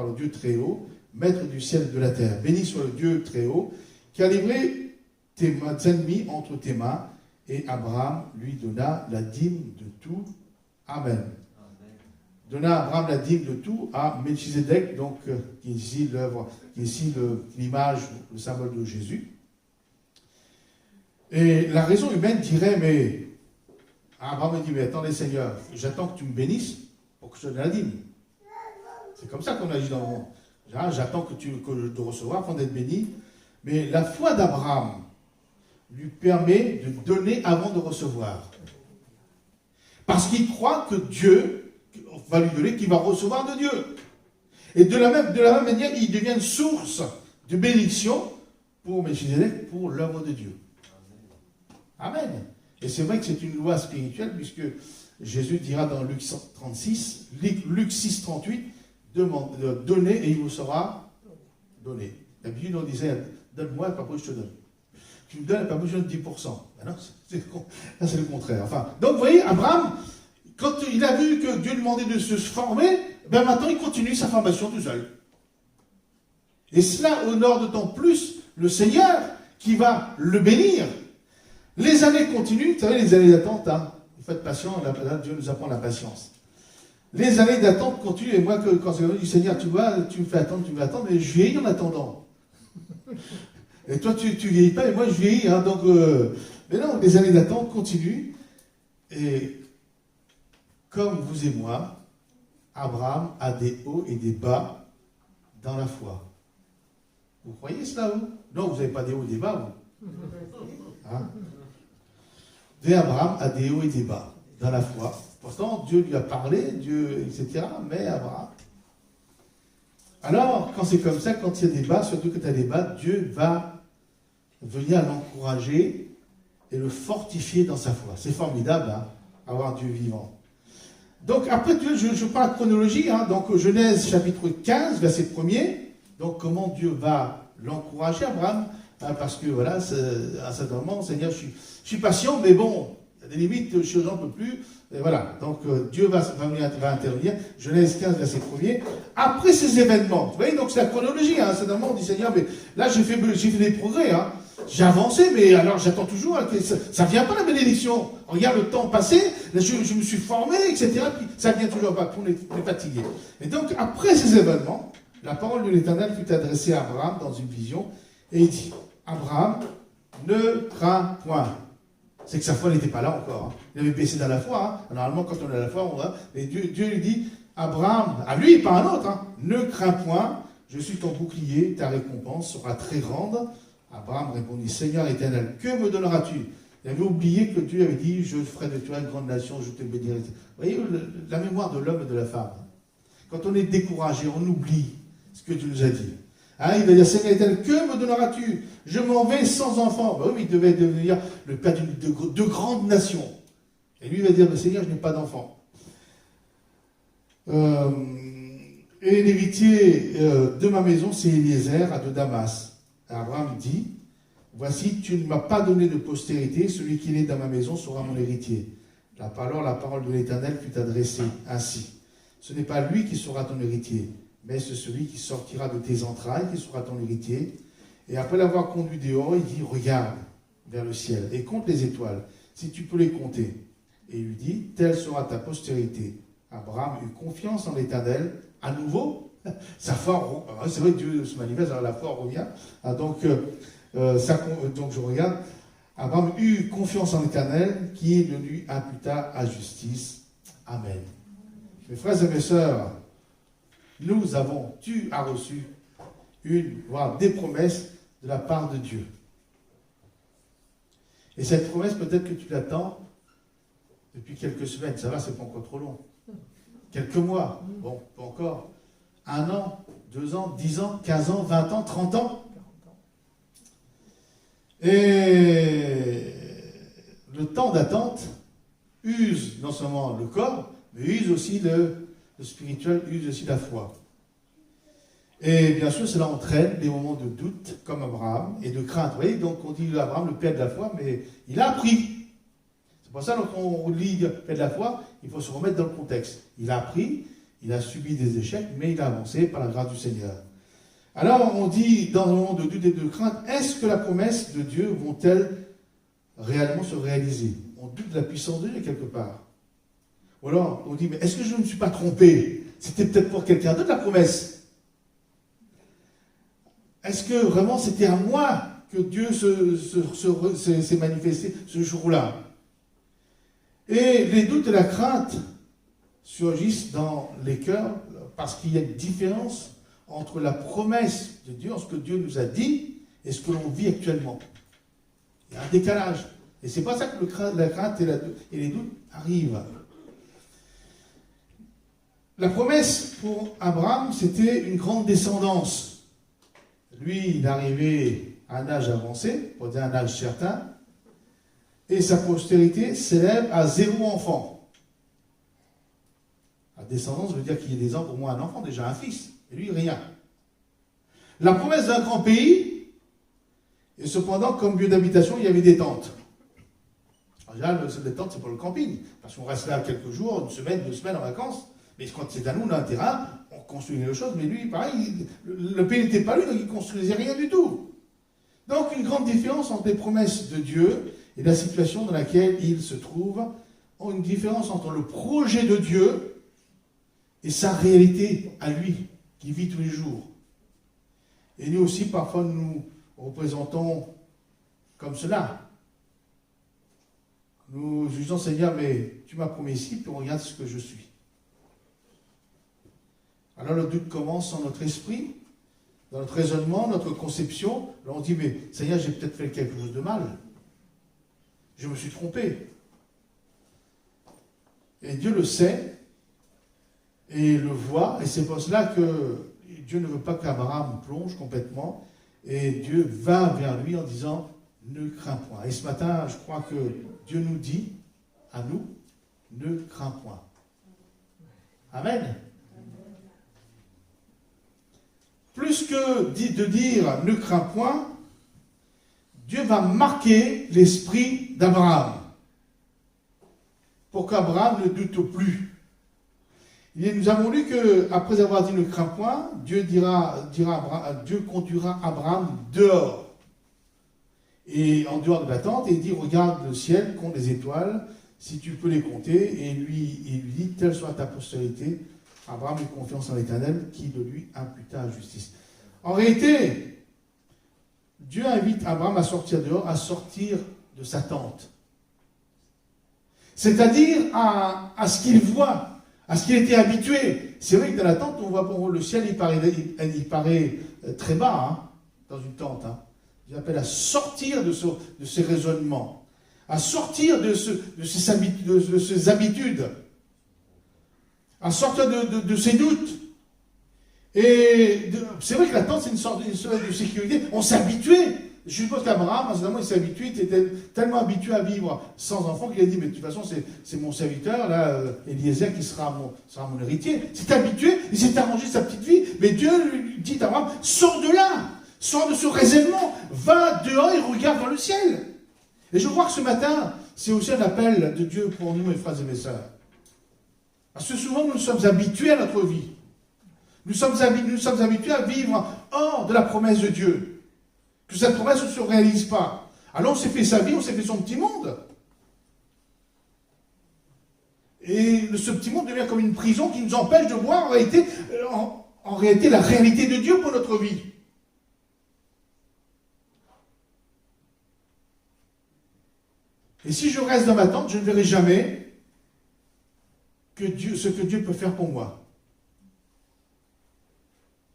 le Dieu Très-Haut, maître du ciel et de la terre. Béni soit le Dieu Très-Haut, qui a livré tes ennemis entre tes mains. Et Abraham lui donna la dîme de tout. Amen. Donna Abraham la dîme de tout à Melchizedek, donc qui est ici l'œuvre, qui est ici l'image, le symbole de Jésus. Et la raison humaine dirait, mais Abraham me dit, mais attendez Seigneur, j'attends que tu me bénisses pour que je donne la dîme. C'est comme ça qu'on agit dans le monde. J'attends que je te recevoir afin d'être béni. Mais la foi d'Abraham lui permet de donner avant de recevoir. Parce qu'il croit que Dieu va lui donner, qu'il va recevoir de Dieu. Et de la même manière, il devient une source de bénédiction pour Melchizedek, pour l'œuvre de Dieu. Amen. Et c'est vrai que c'est une loi spirituelle, puisque Jésus dira dans Luc 36, Luc 6, 38, donnez et il vous sera donné. D'habitude, on disait, donne-moi, et pas pour que je te donne. Tu me donnes, et pas pour que je te donne 10%. Ben non, c'est le contraire. Enfin, donc, vous voyez, Abraham, quand il a vu que Dieu lui demandait de se former, ben maintenant il continue sa formation tout seul. Et cela honore d'autant plus le Seigneur qui va le bénir. Les années continuent, vous savez, les années d'attente, hein, vous faites patience, là, Dieu nous apprend la patience. Les années d'attente continuent, et moi, quand je dis Seigneur, tu me fais attendre, mais je vieillis en attendant. Et toi, tu vieillis pas, et moi, je vieillis. Hein, donc, mais non, les années d'attente continuent, et comme vous et moi, Abraham a des hauts et des bas dans la foi. Vous croyez cela, vous? Non, vous n'avez pas des hauts et des bas, vous. Hein? Et Abraham a des hauts et des bas dans la foi. Pourtant, Dieu lui a parlé, Dieu, etc. Mais Abraham. Alors, quand c'est comme ça, quand il y a des bas, surtout quand tu as des bas, Dieu va venir l'encourager et le fortifier dans sa foi. C'est formidable, hein, avoir Dieu vivant. Donc, après, je parle de chronologie. Hein, donc, Genèse chapitre 15, verset 1er. Donc, comment Dieu va l'encourager, Abraham, hein, parce que, voilà, à un certain moment, Seigneur, je suis patient, mais bon, il y a des limites, je n'en peux plus. Et voilà, donc Dieu va intervenir. Genèse 15, verset 1er. Après ces événements, vous voyez, donc c'est la chronologie. Hein, c'est normalement, on dit, Seigneur, mais là, j'ai fait des progrès. Hein. J'ai avancé, mais alors j'attends toujours. Hein, que ça ne vient pas, la bénédiction. Regarde le temps passé, là, je me suis formé, etc. Puis ça ne vient toujours pas, on est fatigué. Et donc, après ces événements, la parole de l'Éternel fut adressée à Abraham dans une vision. Et il dit, Abraham, ne crains point. C'est que sa foi n'était pas là encore. Hein. Il avait baissé dans la foi. Hein. Normalement, quand on a la foi, on va. Et Dieu lui dit, Abraham, à lui, pas à un autre, hein, ne crains point, je suis ton bouclier, ta récompense sera très grande. Abraham répondit, Seigneur éternel, que me donneras-tu? Il avait oublié que Dieu avait dit, je ferai de toi une grande nation, je te bénirai. Vous voyez, la mémoire de l'homme et de la femme. Quand on est découragé, on oublie ce que Dieu nous a dit. Hein, il va dire, Seigneur éternel, que me donneras-tu? Je m'en vais sans enfant. Ben oui, il devait devenir le père de grandes nations. Et lui, il va dire, ben, Seigneur, je n'ai pas d'enfant. Et l'héritier de ma maison, c'est Eliezer de Damas. Abraham dit, voici, tu ne m'as pas donné de postérité, celui qui est né dans ma maison sera mon héritier. La parole de l'Éternel fut adressée ainsi. Ce n'est pas lui qui sera ton héritier, mais c'est celui qui sortira de tes entrailles qui sera ton héritier. Et après l'avoir conduit dehors, il dit, regarde vers le ciel et compte les étoiles, si tu peux les compter. Et il lui dit, telle sera ta postérité. Abraham eut confiance en l'Éternel, à nouveau, sa foi, c'est vrai que Dieu se manifeste, alors la foi revient. Donc je regarde, Abraham eut confiance en l'Éternel, qui le lui imputa à justice. Amen. Mes frères et mes sœurs, tu as reçu voire des promesses de la part de Dieu. Et cette promesse, peut-être que tu l'attends depuis quelques semaines. Ça va, c'est pas encore trop long. Quelques mois, bon, pas encore. 1 an, 2 ans, 10 ans, 15 ans, 20 ans, 30 ans. Et le temps d'attente use non seulement le corps, mais use aussi le spirituel, use aussi la foi. Et bien sûr, cela entraîne des moments de doute, comme Abraham, et de crainte. Vous voyez, donc on dit Abraham, le père de la foi, mais il a appris. C'est pour ça, lorsqu'on lit le père de la foi, il faut se remettre dans le contexte. Il a appris, il a subi des échecs, mais il a avancé par la grâce du Seigneur. Alors, on dit, dans le moment de doute et de crainte, est-ce que la promesse de Dieu vont-elles réellement se réaliser? On doute de la puissance de Dieu quelque part. Ou alors, on dit, mais est-ce que je ne me suis pas trompé? C'était peut-être pour quelqu'un d'autre la promesse. Est-ce que vraiment c'était à moi que Dieu s'est manifesté ce jour-là? Et les doutes et la crainte surgissent dans les cœurs parce qu'il y a une différence entre la promesse de Dieu, ce que Dieu nous a dit, et ce que l'on vit actuellement. Il y a un décalage. Et c'est pas ça que la crainte et les doutes arrivent. La promesse pour Abraham, c'était une grande descendance. Lui, il est arrivé à un âge avancé, pour dire un âge certain, et sa postérité s'élève à 0 enfant. La descendance veut dire qu'il y a des ans, pour moi, un enfant, déjà un fils, et lui, rien. La promesse d'un grand pays, et cependant, comme lieu d'habitation, il y avait des tentes. En général, les tentes, c'est pour le camping, parce qu'on reste là quelques jours, 1 semaine, 2 semaines en vacances, mais quand c'est à nous, on a un terrain, on construit les choses, mais lui, pareil, le pays n'était pas lui, donc il ne construisait rien du tout. Donc, une grande différence entre les promesses de Dieu et la situation dans laquelle il se trouve, une différence entre le projet de Dieu et sa réalité à lui, qui vit tous les jours. Et nous aussi, parfois, nous représentons comme cela. Nous disons, Seigneur, mais tu m'as promis ici, puis on regarde ce que je suis. Alors le doute commence dans notre esprit, dans notre raisonnement, notre conception. Là on dit, mais Seigneur, j'ai peut-être fait quelque chose de mal. Je me suis trompé. Et Dieu le sait, et le voit, et c'est pour cela que Dieu ne veut pas qu'Abraham plonge complètement, et Dieu va vers lui en disant, ne crains point. Et ce matin, je crois que Dieu nous dit, à nous, ne crains point. Amen. Plus que de dire ne crains point, Dieu va marquer l'esprit d'Abraham pour qu'Abraham ne doute plus. Et nous avons lu qu'après avoir dit ne crains point, Dieu conduira Abraham dehors. Et en dehors de la tente, et il dit regarde le ciel, compte les étoiles, si tu peux les compter. Et il lui dit telle soit ta postérité. Abraham eut confiance en l'Éternel qui le lui imputa à justice. En réalité, Dieu invite Abraham à sortir dehors, à sortir de sa tente. C'est-à-dire à ce qu'il voit, à ce qu'il était habitué. C'est vrai que dans la tente, on voit le ciel, il paraît très bas, hein, dans une tente. Hein. Il appelle à sortir de ses raisonnements, à sortir de ses habitudes, à sortir de ses doutes. Et c'est vrai que la tente, c'est une sorte de sécurité. On s'est habitué. Je suppose qu'Abraham, incidemment, il s'est habitué, il était tellement habitué à vivre sans enfant qu'il a dit, mais de toute façon, c'est mon serviteur, là, Eliezer, qui sera mon héritier. Il s'est habitué, il s'est arrangé sa petite vie. Mais Dieu lui dit à Abraham, sors de là, sors de ce raisonnement, va dehors et regarde dans le ciel. Et je crois que ce matin, c'est aussi un appel de Dieu pour nous, mes frères et mes sœurs. Parce que souvent, nous sommes habitués à notre vie. Nous sommes habitués à vivre hors de la promesse de Dieu. Que cette promesse ne se réalise pas. Alors on s'est fait sa vie, on s'est fait son petit monde. Et ce petit monde devient comme une prison qui nous empêche de voir en réalité la réalité de Dieu pour notre vie. Et si je reste dans ma tente, je ne verrai jamais ce que Dieu peut faire pour moi.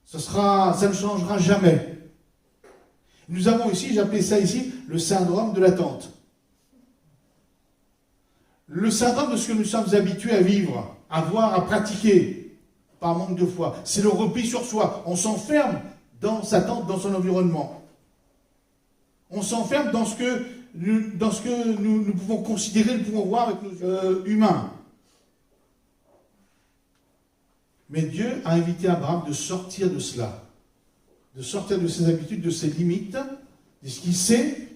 Ça ne changera jamais. Nous avons ici, j'appelais ça ici, le syndrome de l'attente. Le syndrome de ce que nous sommes habitués à vivre, à voir, à pratiquer, par manque de foi. C'est le repli sur soi. On s'enferme dans sa tente, dans son environnement. On s'enferme dans ce que nous pouvons considérer, nous pouvons voir avec nos yeux humains. Mais Dieu a invité Abraham de sortir de cela, de sortir de ses habitudes, de ses limites, de ce qu'il sait,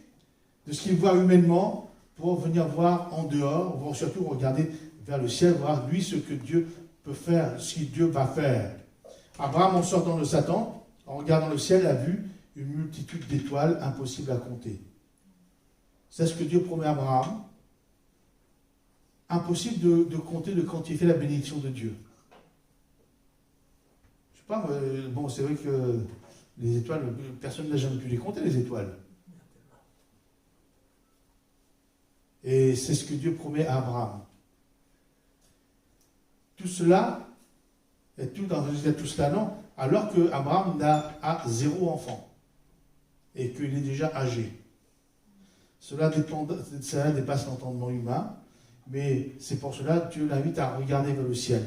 de ce qu'il voit humainement, pour venir voir en dehors, pour surtout regarder vers le ciel, voir lui ce que Dieu peut faire, ce que Dieu va faire. Abraham, en sortant de Satan, en regardant le ciel, a vu une multitude d'étoiles impossibles à compter. C'est ce que Dieu promet à Abraham. Impossible de compter, de quantifier la bénédiction de Dieu. Je sais pas, bon, c'est vrai que les étoiles, personne n'a jamais pu les compter, les étoiles. Et c'est ce que Dieu promet à Abraham. Tout cela, et tout cela non, alors qu'Abraham a 0 enfant et qu'il est déjà âgé. Cela dépasse l'entendement humain, mais c'est pour cela que Dieu l'invite à regarder vers le ciel.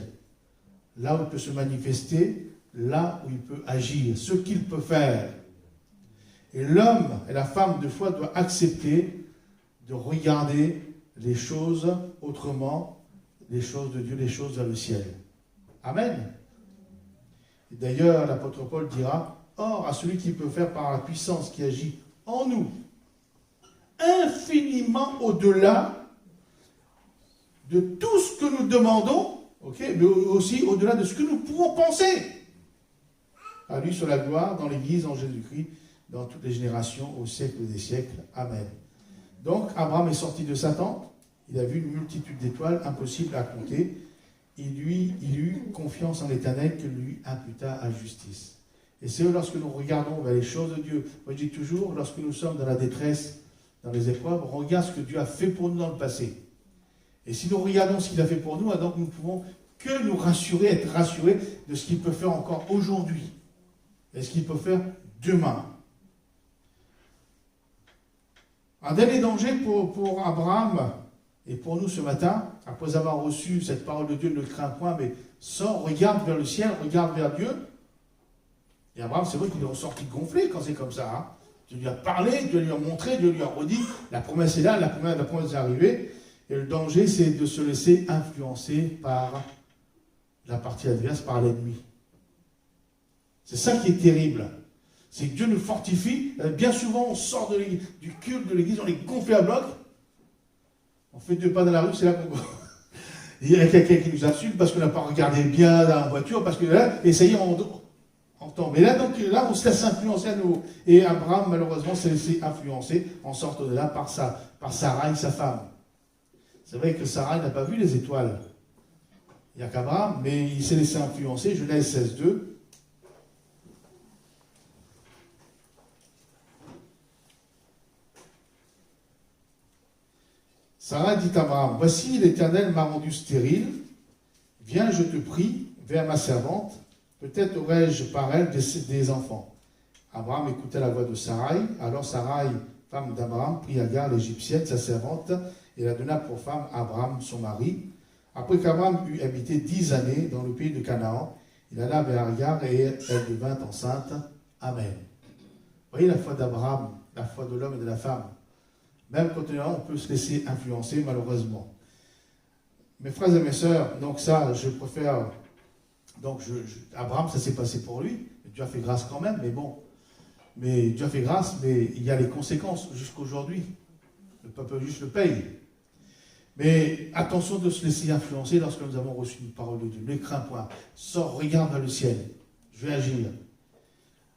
Là où il peut se manifester, là où il peut agir, ce qu'il peut faire. Et l'homme et la femme de foi doivent accepter de regarder les choses autrement, les choses de Dieu, les choses vers le ciel. Amen. Et d'ailleurs, l'apôtre Paul dira, « Or, à celui qui peut faire par la puissance qui agit en nous, infiniment au-delà de tout ce que nous demandons, mais aussi au-delà de ce que nous pouvons penser. À lui soit la gloire dans l'Église, en Jésus-Christ, dans toutes les générations, au siècle des siècles. Amen. » Donc, Abraham est sorti de sa tente, il a vu une multitude d'étoiles impossibles à compter, il eut confiance en l'Éternel que lui imputa à justice. Et c'est lorsque nous regardons vers les choses de Dieu, moi je dis toujours, lorsque nous sommes dans la détresse, dans les épreuves, on regarde ce que Dieu a fait pour nous dans le passé. Et si nous regardons ce qu'il a fait pour nous, donc nous ne pouvons que nous rassurer, être rassurés de ce qu'il peut faire encore aujourd'hui et ce qu'il peut faire demain. Un dernier danger pour Abraham et pour nous ce matin, après avoir reçu cette parole de Dieu, ne crains point, mais sors, regarde vers le ciel, regarde vers Dieu. Et Abraham, c'est vrai qu'il est ressorti gonflé quand c'est comme ça. Hein. Dieu lui a parlé, Dieu lui a montré, Dieu lui a redit, la promesse est là, la promesse est arrivée. Et le danger, c'est de se laisser influencer par la partie adverse, par l'ennemi. C'est ça qui est terrible. C'est que Dieu nous fortifie. Bien souvent, on sort du culte de l'église, on est gonflé à bloc. On fait 2 pas dans la rue, c'est là qu'on... Il y a quelqu'un qui nous insulte parce qu'on n'a pas regardé bien dans la voiture, parce que là, et ça y est, on tombe. Mais là, donc, là, on se laisse influencer à nouveau. Et Abraham, malheureusement, s'est laissé influencer en sortant de là par Sarai, sa femme. C'est vrai que Sarai n'a pas vu les étoiles. Il n'y a qu'Abraham, mais il s'est laissé influencer. Genèse 16:2. Sarah dit à Abraham, « Voici, l'Éternel m'a rendu stérile. Viens, je te prie, vers ma servante. Peut-être aurai-je par elle des enfants. » Abraham écouta la voix de Sarai. Alors Sarai, femme d'Abraham, prit Agar, l'Égyptienne, sa servante, et la donna pour femme à Abraham, son mari. Après qu'Abraham eut habité 10 années dans le pays de Canaan, il alla vers Agar et elle devint enceinte. Amen. Vous voyez la foi d'Abraham, la foi de l'homme et de la femme. Même quand on peut se laisser influencer, malheureusement. Mes frères et mes sœurs, donc ça, je préfère... Donc, Abraham, ça s'est passé pour lui. Dieu a fait grâce quand même, mais bon. Mais Dieu a fait grâce, mais il y a les conséquences jusqu'aujourd'hui. Le peuple juste le paye. Mais attention de se laisser influencer lorsque nous avons reçu une parole de Dieu. Ne crains point. Sors, regarde vers le ciel. Je vais agir.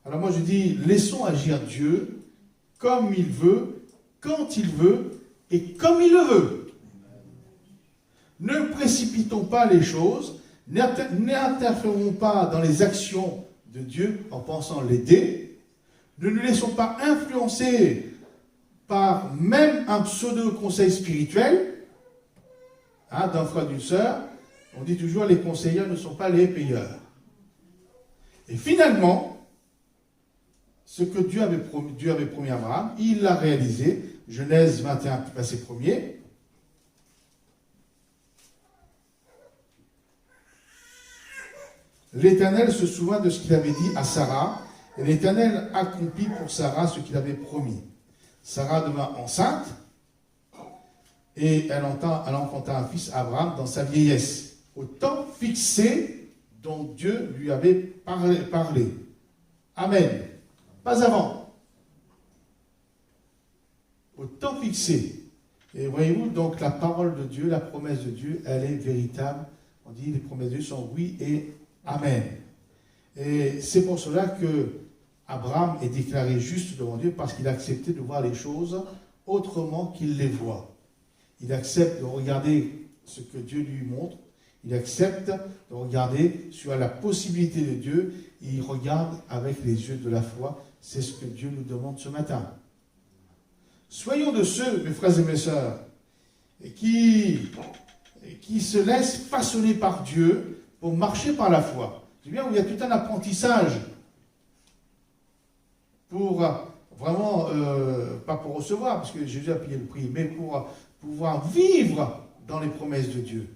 Alors moi je dis, laissons agir Dieu comme il veut, quand il veut et comme il le veut. Ne précipitons pas les choses, n'interférons pas dans les actions de Dieu en pensant l'aider. Ne nous laissons pas influencer par même un pseudo-conseil spirituel, d'un frère, d'une sœur. On dit toujours les conseillers ne sont pas les payeurs. Et finalement, ce que Dieu avait promis à Abraham, il l'a réalisé. Genèse 21, verset 1er. L'Éternel se souvint de ce qu'il avait dit à Sarah, et l'Éternel accomplit pour Sarah ce qu'il avait promis. Sarah devint enceinte et elle enfanta un fils, Abraham, dans sa vieillesse, au temps fixé dont Dieu lui avait parlé. Amen. Pas avant. Au temps fixé. Et voyez-vous, donc la parole de Dieu, la promesse de Dieu, elle est véritable. On dit les promesses de Dieu sont oui et amen. Et c'est pour cela que Abraham est déclaré juste devant Dieu parce qu'il a accepté de voir les choses autrement qu'il les voit. Il accepte de regarder ce que Dieu lui montre. Il accepte de regarder sur la possibilité de Dieu. Et il regarde avec les yeux de la foi. C'est ce que Dieu nous demande ce matin. Soyons de ceux, mes frères et mes sœurs, qui se laissent façonner par Dieu pour marcher par la foi. C'est bien où il y a tout un apprentissage pour vraiment, pas pour recevoir, parce que Jésus a payé le prix, mais pour pouvoir vivre dans les promesses de Dieu.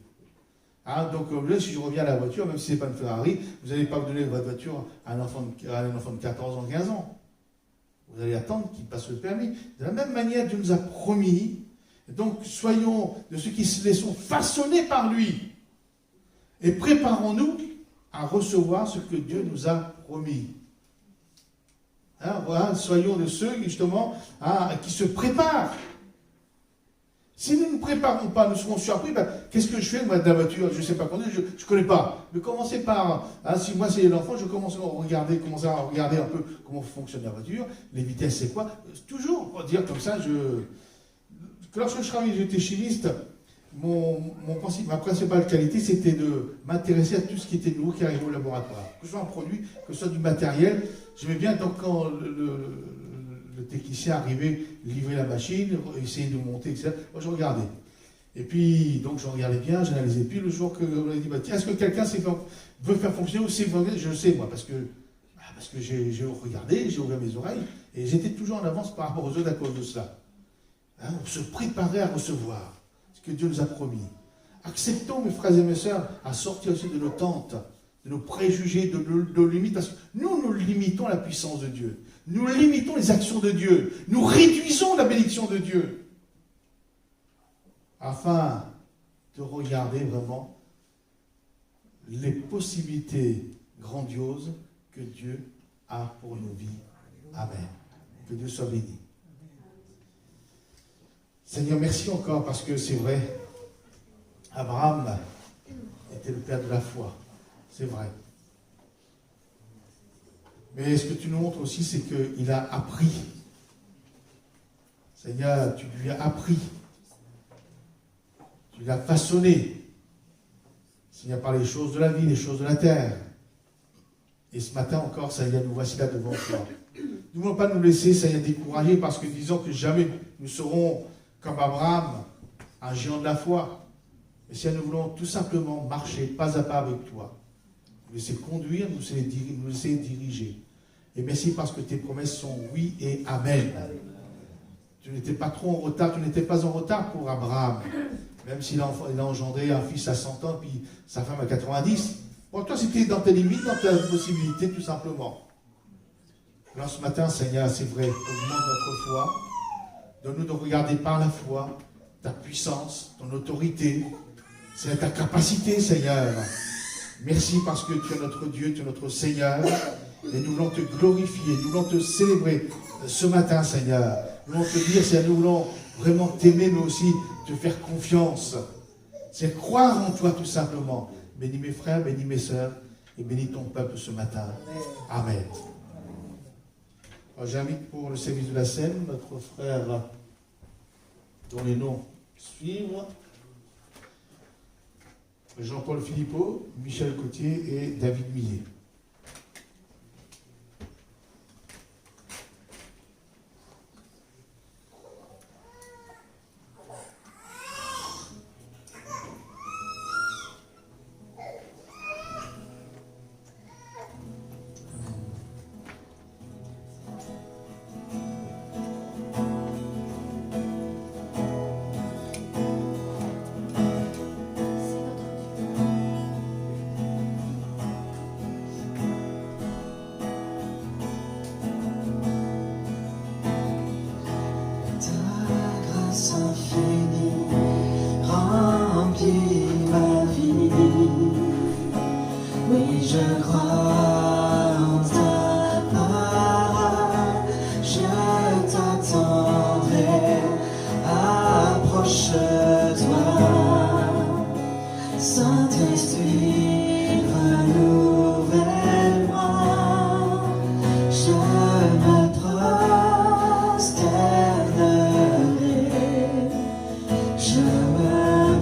Hein, donc là, si je reviens à la voiture, même si ce n'est pas une Ferrari, vous n'allez pas vous donner votre voiture à un enfant de 14 ans, 15 ans. Vous allez attendre qu'il passe le permis. De la même manière, Dieu nous a promis. Donc, soyons de ceux qui se laissent façonner par lui. Et préparons-nous à recevoir ce que Dieu nous a promis. Hein, voilà, soyons de ceux, justement, qui se préparent. Si nous ne nous préparons pas, nous serons surpris. Ben, qu'est-ce que je fais, moi, de la voiture? Je ne sais pas conduire, je ne connais pas. Mais commencez par, si moi c'est l'enfant, je commence à regarder un peu comment fonctionne la voiture, les vitesses, c'est quoi. Toujours, pour dire comme ça, lorsque je travaillais, j'étais chimiste, ma principale qualité, c'était de m'intéresser à tout ce qui était nouveau qui arrivait au laboratoire. Que ce soit un produit, que ce soit du matériel. J'aimais bien, donc, quand le technicien arrivait, livrer la machine, essayer de monter, etc. Moi, je regardais. Et puis, donc, je regardais bien, j'analysais. Puis, le jour que on a dit, tiens, est-ce que quelqu'un veut faire fonctionner ou c'est vrai? Je le sais, moi, parce que j'ai regardé, j'ai ouvert mes oreilles, et j'étais toujours en avance par rapport aux autres à cause de cela. Hein, on se préparait à recevoir ce que Dieu nous a promis. Acceptons, mes frères et mes sœurs, à sortir aussi de nos tentes, de nos préjugés, de nos limites, parce que nous limitons la puissance de Dieu. Nous limitons les actions de Dieu. Nous réduisons la bénédiction de Dieu. Afin de regarder vraiment les possibilités grandioses que Dieu a pour nos vies. Amen. Que Dieu soit béni. Seigneur, merci encore parce que c'est vrai, Abraham était le père de la foi. C'est vrai. Mais ce que tu nous montres aussi, c'est qu'il a appris. Seigneur, tu lui as appris. Tu l'as façonné. Seigneur, par les choses de la vie, les choses de la terre. Et ce matin encore, Seigneur, nous voici là devant toi. Nous ne voulons pas nous laisser, Seigneur, décourager parce que disons que jamais nous serons comme Abraham, un géant de la foi. Mais Seigneur, nous voulons tout simplement marcher pas à pas avec toi. Nous laisser conduire, nous laisser diriger. Et merci parce que tes promesses sont oui et amen. Tu n'étais pas trop en retard, tu n'étais pas en retard pour Abraham. Même s'il a engendré un fils à 100 ans, puis sa femme à 90. Pour toi, c'était dans tes limites, dans tes possibilités, tout simplement. Alors ce matin, Seigneur, c'est vrai, augmente notre foi. Donne-nous de regarder par la foi ta puissance, ton autorité, c'est ta capacité, Seigneur. Merci parce que tu es notre Dieu, tu es notre Seigneur. Et nous voulons te glorifier, nous voulons te célébrer ce matin, Seigneur. Nous voulons te dire, Seigneur, nous voulons vraiment t'aimer, mais aussi te faire confiance. C'est croire en toi, tout simplement. Bénis mes frères, bénis mes sœurs, et bénis ton peuple ce matin. Amen. J'invite pour le service de la scène notre frère dont les noms suivent. Jean-Paul Philippot, Michel Cotier et David Millet. Je me prosternerai, je me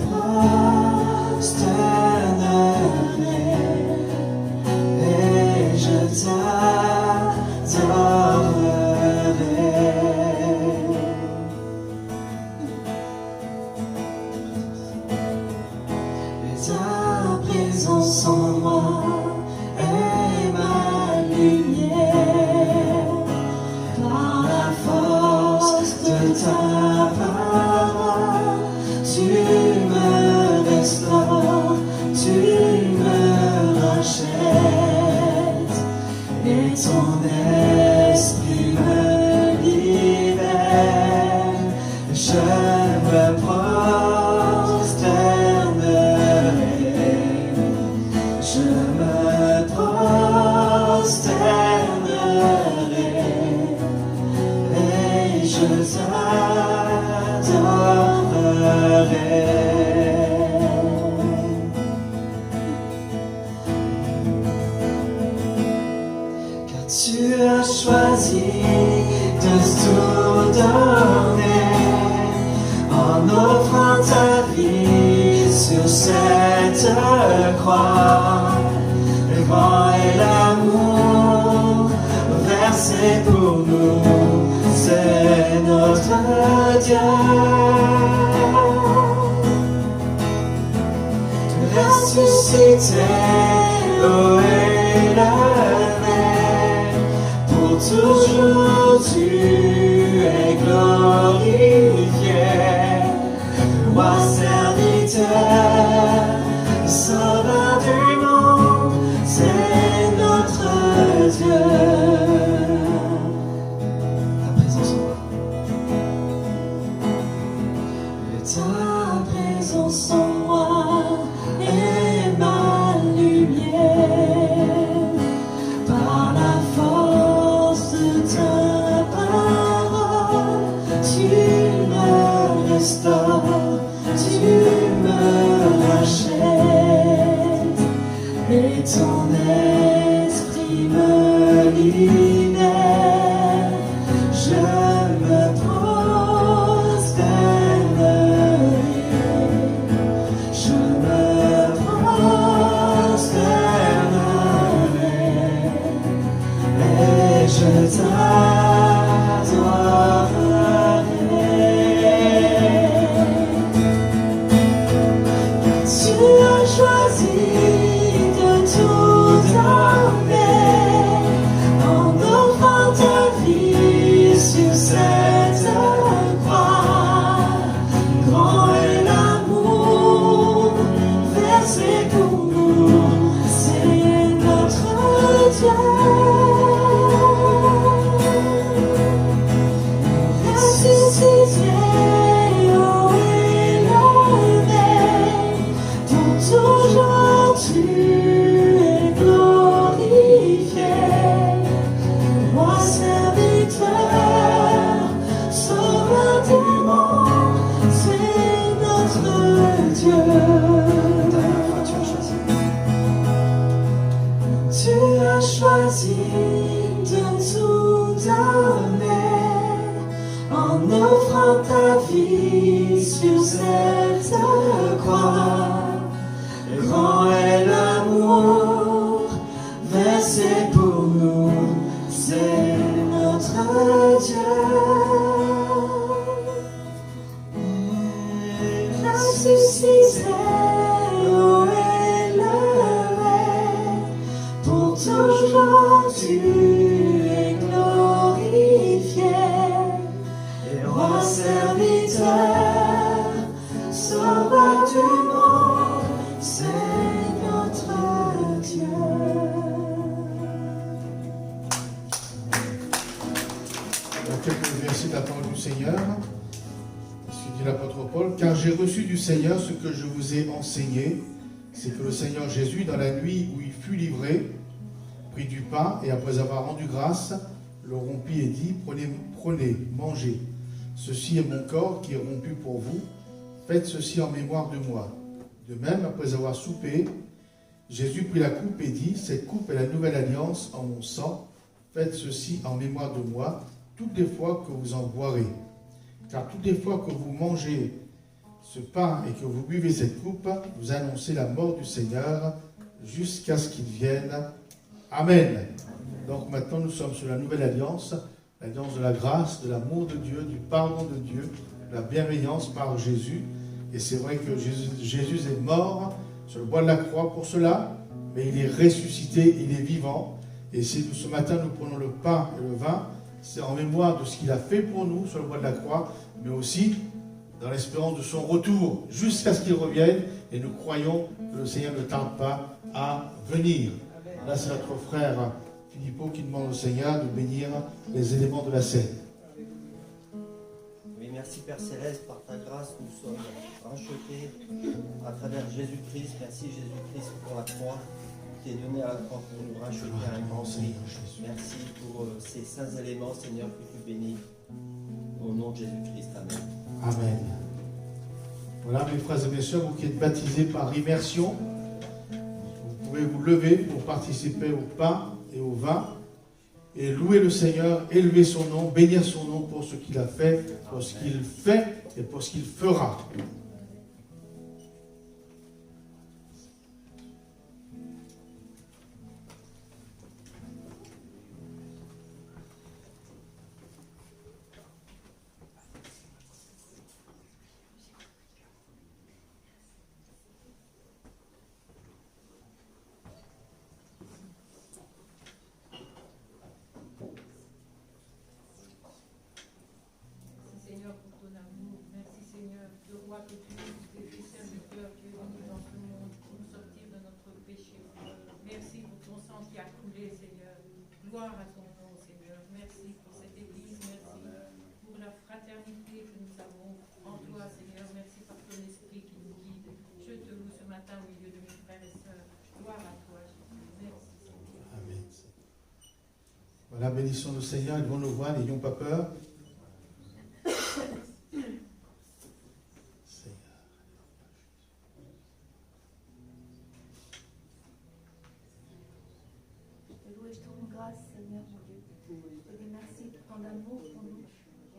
prosternerai et je t'adorerai. Et ta présence en moi est ma lumière. Par la force de ta parole, tu me restaures, tu me rachètes, et ton esprit me libère. Je me prosternerai, je me prosternerai et je t'adorerai. Car tu as choisi de tout donner en offrant ta vie sur cette croix. Le grand est l'amour versé pour nous, c'est notre Dieu. Ressuscité, haut élevé, pour toujours tu es glorifié. Roi serviteur, sauveur du monde, c'est notre Dieu. Ta présence en moi. Et ta présence en moi est ma lumière. Par la force de ta parole, tu me restaures, tu me rachètes, et ton esprit me libère. Je me prosternerai, je me prosternerai et je t'adorerai. Tu as choisi de tout donner en offrant ta vie sur cette croix. Grand est l'amour versé pour nous, c'est notre Dieu. Ressuscité, haut élevé, pour toujours tu es glorifié. Roi serviteur, sauveur du monde, c'est notre Dieu. Dernière fois, tu as choisi de tout donner en offrant ta vie sur cette croix. Grand est l'amour versé pour nous, c'est notre Dieu. Ressuscité, haut élevé, pour toujours tu es glorifié. Et roi serviteur, sauveur du monde, c'est notre Dieu. Dans quelques versets de la parole du Seigneur, ce que dit l'apôtre Paul, car j'ai reçu du Seigneur ce que je vous ai enseigné, c'est que le Seigneur Jésus, dans la nuit où il fut livré, prit du pain et après avoir rendu grâce, le rompit et dit, prenez, mangez. Ceci est mon corps qui est rompu pour vous. Faites ceci en mémoire de moi. De même, après avoir soupé, Jésus prit la coupe et dit, cette coupe est la nouvelle alliance en mon sang. faites ceci en mémoire de moi, toutes les fois que vous en boirez. Car toutes les fois que vous mangez ce pain et que vous buvez cette coupe, vous annoncez la mort du Seigneur jusqu'à ce qu'il vienne. Amen. Donc maintenant nous sommes sur la nouvelle alliance, l'alliance de la grâce, de l'amour de Dieu, du pardon de Dieu, de la bienveillance par Jésus. Et c'est vrai que Jésus est mort sur le bois de la croix pour cela, mais il est ressuscité, il est vivant. Et si nous, ce matin nous prenons le pain et le vin, c'est en mémoire de ce qu'il a fait pour nous sur le bois de la croix, mais aussi dans l'espérance de son retour jusqu'à ce qu'il revienne. Et nous croyons que le Seigneur ne tarde pas à venir. Là, c'est notre frère Philippot qui demande au Seigneur de bénir les éléments de la scène. Oui, merci Père Céleste, par ta grâce, nous sommes rachetés à travers Jésus-Christ. Merci Jésus-Christ pour la croix qui est donnée à la croix pour nous racheter à un grand prix. Merci pour ces saints éléments, Seigneur, que tu bénis. Au nom de Jésus-Christ, Amen. Amen. Voilà, mes frères et mes sœurs, vous qui êtes baptisés par immersion, vous pouvez vous lever pour participer au pain et au vin et louer le Seigneur, élever son nom, bénir son nom pour ce qu'il a fait, pour ce qu'il fait et pour ce qu'il fera. Seigneur, pour ton amour. Merci Seigneur, le roi que tu es, tes fils serviteurs, tu es venu dans ce monde pour nous sortir de notre péché. Merci pour ton sang qui a coulé, Seigneur. Gloire à ton nom, Seigneur. Merci pour cette église, merci pour la fraternité que nous avons en toi, Seigneur. Merci par ton esprit qui nous guide. Je te loue ce matin au milieu de mes frères et sœurs. Gloire à toi, Jésus. Merci, Seigneur. Amen. Voilà, bénissons le Seigneur, ils vont nous voir, n'ayons pas peur. Seigneur mon Dieu. Je te dis merci pour ton amour pour nous.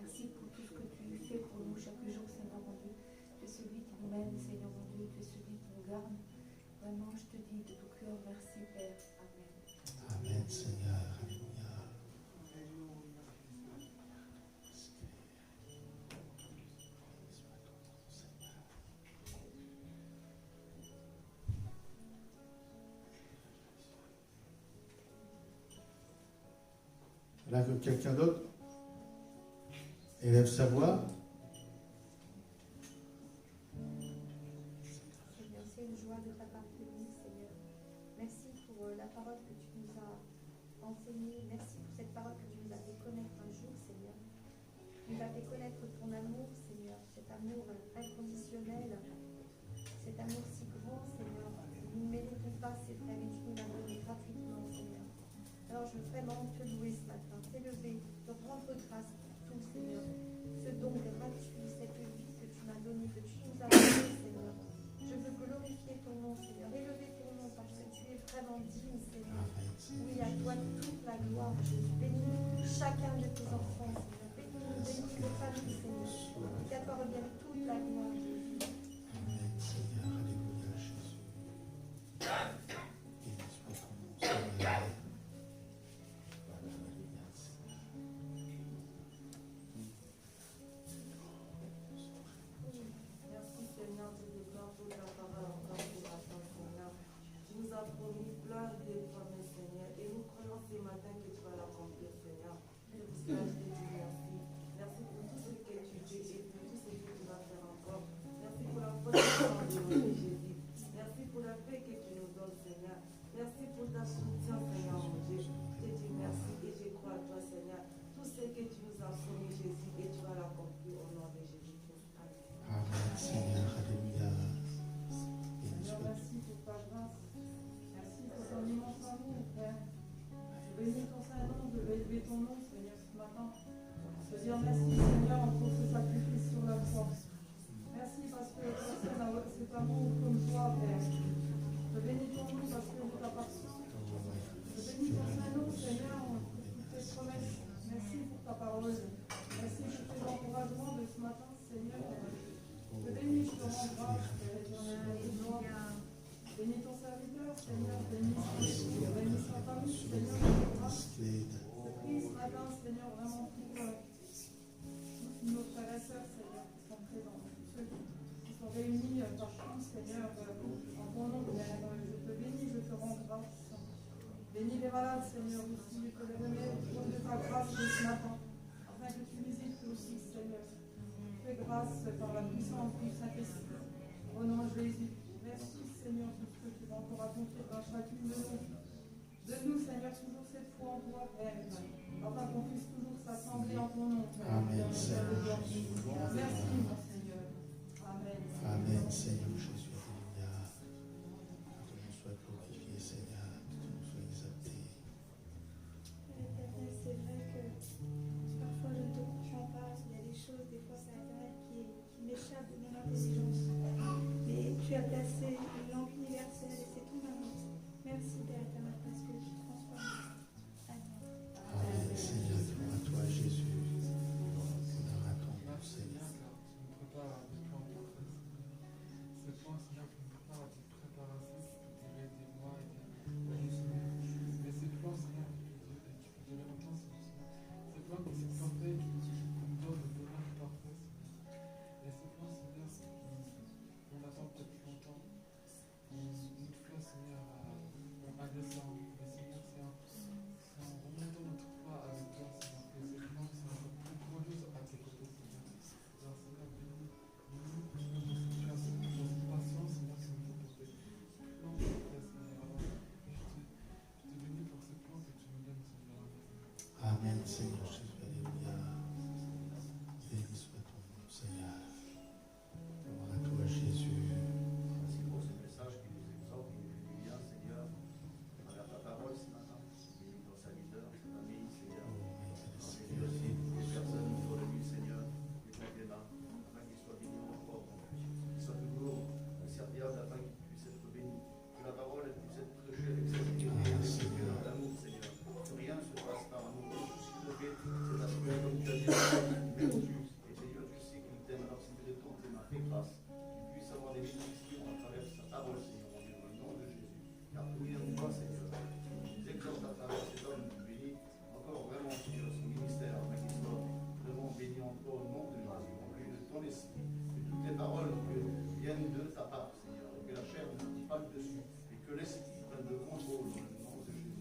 Merci pour tout ce que tu fais pour nous chaque jour, Seigneur mon Dieu. Tu es celui qui nous mène, Seigneur mon Dieu. Tu es celui qui nous garde. Vraiment, je te dis de tout cœur, merci Père. Amen. Amen, Seigneur. Alléluia. Là que quelqu'un d'autre élève sa voix. Seigneur, c'est une joie de t'appartenir, Seigneur. Merci pour la parole que tu nous as enseignée. Merci pour cette parole que tu nous as fait connaître un jour, Seigneur. Tu nous as fait connaître ton amour, Seigneur. Cet amour inconditionnel. Cet amour si grand, Seigneur. Nous ne méritons pas, c'est vrai, mais tu nous l'as donné gratuitement, Seigneur. Alors je veux vraiment te louer ce matin, t'élever, te rendre grâce pour tout, Seigneur. Ce don gratuit, cette vie que tu m'as donnée, que tu nous as donnée, Seigneur. Je veux glorifier ton nom, Seigneur, élever ton nom parce que tu es vraiment digne, Seigneur. Oui, à toi toute la gloire, Jésus. Bénis chacun de tes enfants, Seigneur. Bénis les familles, Seigneur. Qu'à toi revienne toute la gloire, Jésus. Amen, Seigneur. Alléluia, Jésus. Béni soit ton nom, Seigneur. Merci Seigneur, je déclare toute la parole encore pour la fin, Seigneur. Tu nous as promis plein de promesses, Seigneur, et nous croyons ce matin que tu vas l'accomplir, Seigneur. Et pour cela, je te dis merci. Merci pour tout ce que tu fais et pour tout ce que tu vas faire encore. Merci pour la protection de Jésus. Merci pour la paix que tu nous donnes, Seigneur. Merci pour ta soutien, Seigneur, mon Dieu. Je te dis merci et je crois à toi, Seigneur. Tout ce que tu nous as promis, Jésus, et tu vas l'accomplir au nom de Jésus-Christ. Amen. Amen, Seigneur. Alléluia. Béni Seigneur, soit merci pour ta grâce. Merci pour ton immense amour, Père. Je bénis ton Saint-Nom, je vais élever ton nom, Seigneur, ce matin. Je veux dire merci, Seigneur, pour ce sacrifice sur la croix. Merci parce que personne n'a cet amour comme toi, Père. Je bénis ton nom parce que je t'appartiens. Je bénis ton Saint-Nom, Seigneur, partout, Seigneur, en ton nom, Père. Je te bénis, je te rends grâce. Bénis les malades, Seigneur, aussi, que les remèdes de ta grâce ce matin, afin que tu visites aussi, Seigneur. Fais grâce par la puissance du Saint-Esprit. Au nom de Jésus, merci, Seigneur, pour ce que tu vas encore accomplir dans chacune de nous. Donne-nous, Seigneur, toujours cette foi en toi, Père, afin qu'on puisse toujours s'assembler en ton nom, Père. Amen, Seigneur. Merci, mon Seigneur. Amen. Amen, Seigneur Jésus. Alléluia. Que ton nom soit glorifié, Seigneur. Que ton nom soit exalté. Éternel, c'est vrai que parfois je ne te comprends pas. Il y a des choses, des fois, sur Internet qui m'échappent de mon intelligence. Mais tu as placé une langue universelle et c'est ton amour. Merci, Père éternel, parce que tu transformes. Amen. Amen, Seigneur. Gloire à toi, Jésus. Gloire à ton nom, Seigneur. Ce point, Seigneur, qui nous prépare à des préparations qui peut durer des mois et des semaines. Mais ces plans, Seigneur, qui peut durer longtemps, Seigneur. Ces plans qui sont parfaits, qui nous donnent le bonheur parfait, Seigneur. Et ces plans, Seigneur, on attend peut-être longtemps. Toutefois, Seigneur, on a des ça. Mais Seigneur, c'est en remontant notre foi avec toi, Seigneur, que ces plans sont plus glorieux à tes côtés, Seigneur. Alors, Seigneur, bénis. Amen, Seigneur Jésus. Alléluia. Béni soit ton nom, Seigneur. Gloire à toi, Jésus. Merci pour ce message qui nous exhorte, qui nous fait du bien, Seigneur. À travers ta parole ce matin, bénis ton serviteur, sa famille, Seigneur. Bénis aussi les personnes autour de lui, Seigneur, qui font des mains, afin qu'ils soient bénis encore, qu'ils soient toujours serviables, afin qu'ils puissent être bénis. Que la parole puisse être prêchée avec sérénité, avec l'amour, Seigneur. Que rien ne se passe par amour. C'est aspect, comme tu as dit, vertu. Et Seigneur, tu sais qu'il t'aime, alors si tu retournes tes mains, fais grâce, qu'il puisse avoir des bénédictions à travers sa parole, Seigneur, mon Dieu, au nom de Jésus. Car oui, en toi, Seigneur, nous exhorte à travers cet homme, nous bénis encore vraiment, Seigneur, son ministère, afin qu'il soit vraiment béni encore au nom de Jésus, rempli de ton esprit, que toutes les paroles viennent de ta part, Seigneur, et que la chair ne dit pas dessus, et que l'esprit prenne le contrôle au nom de Jésus.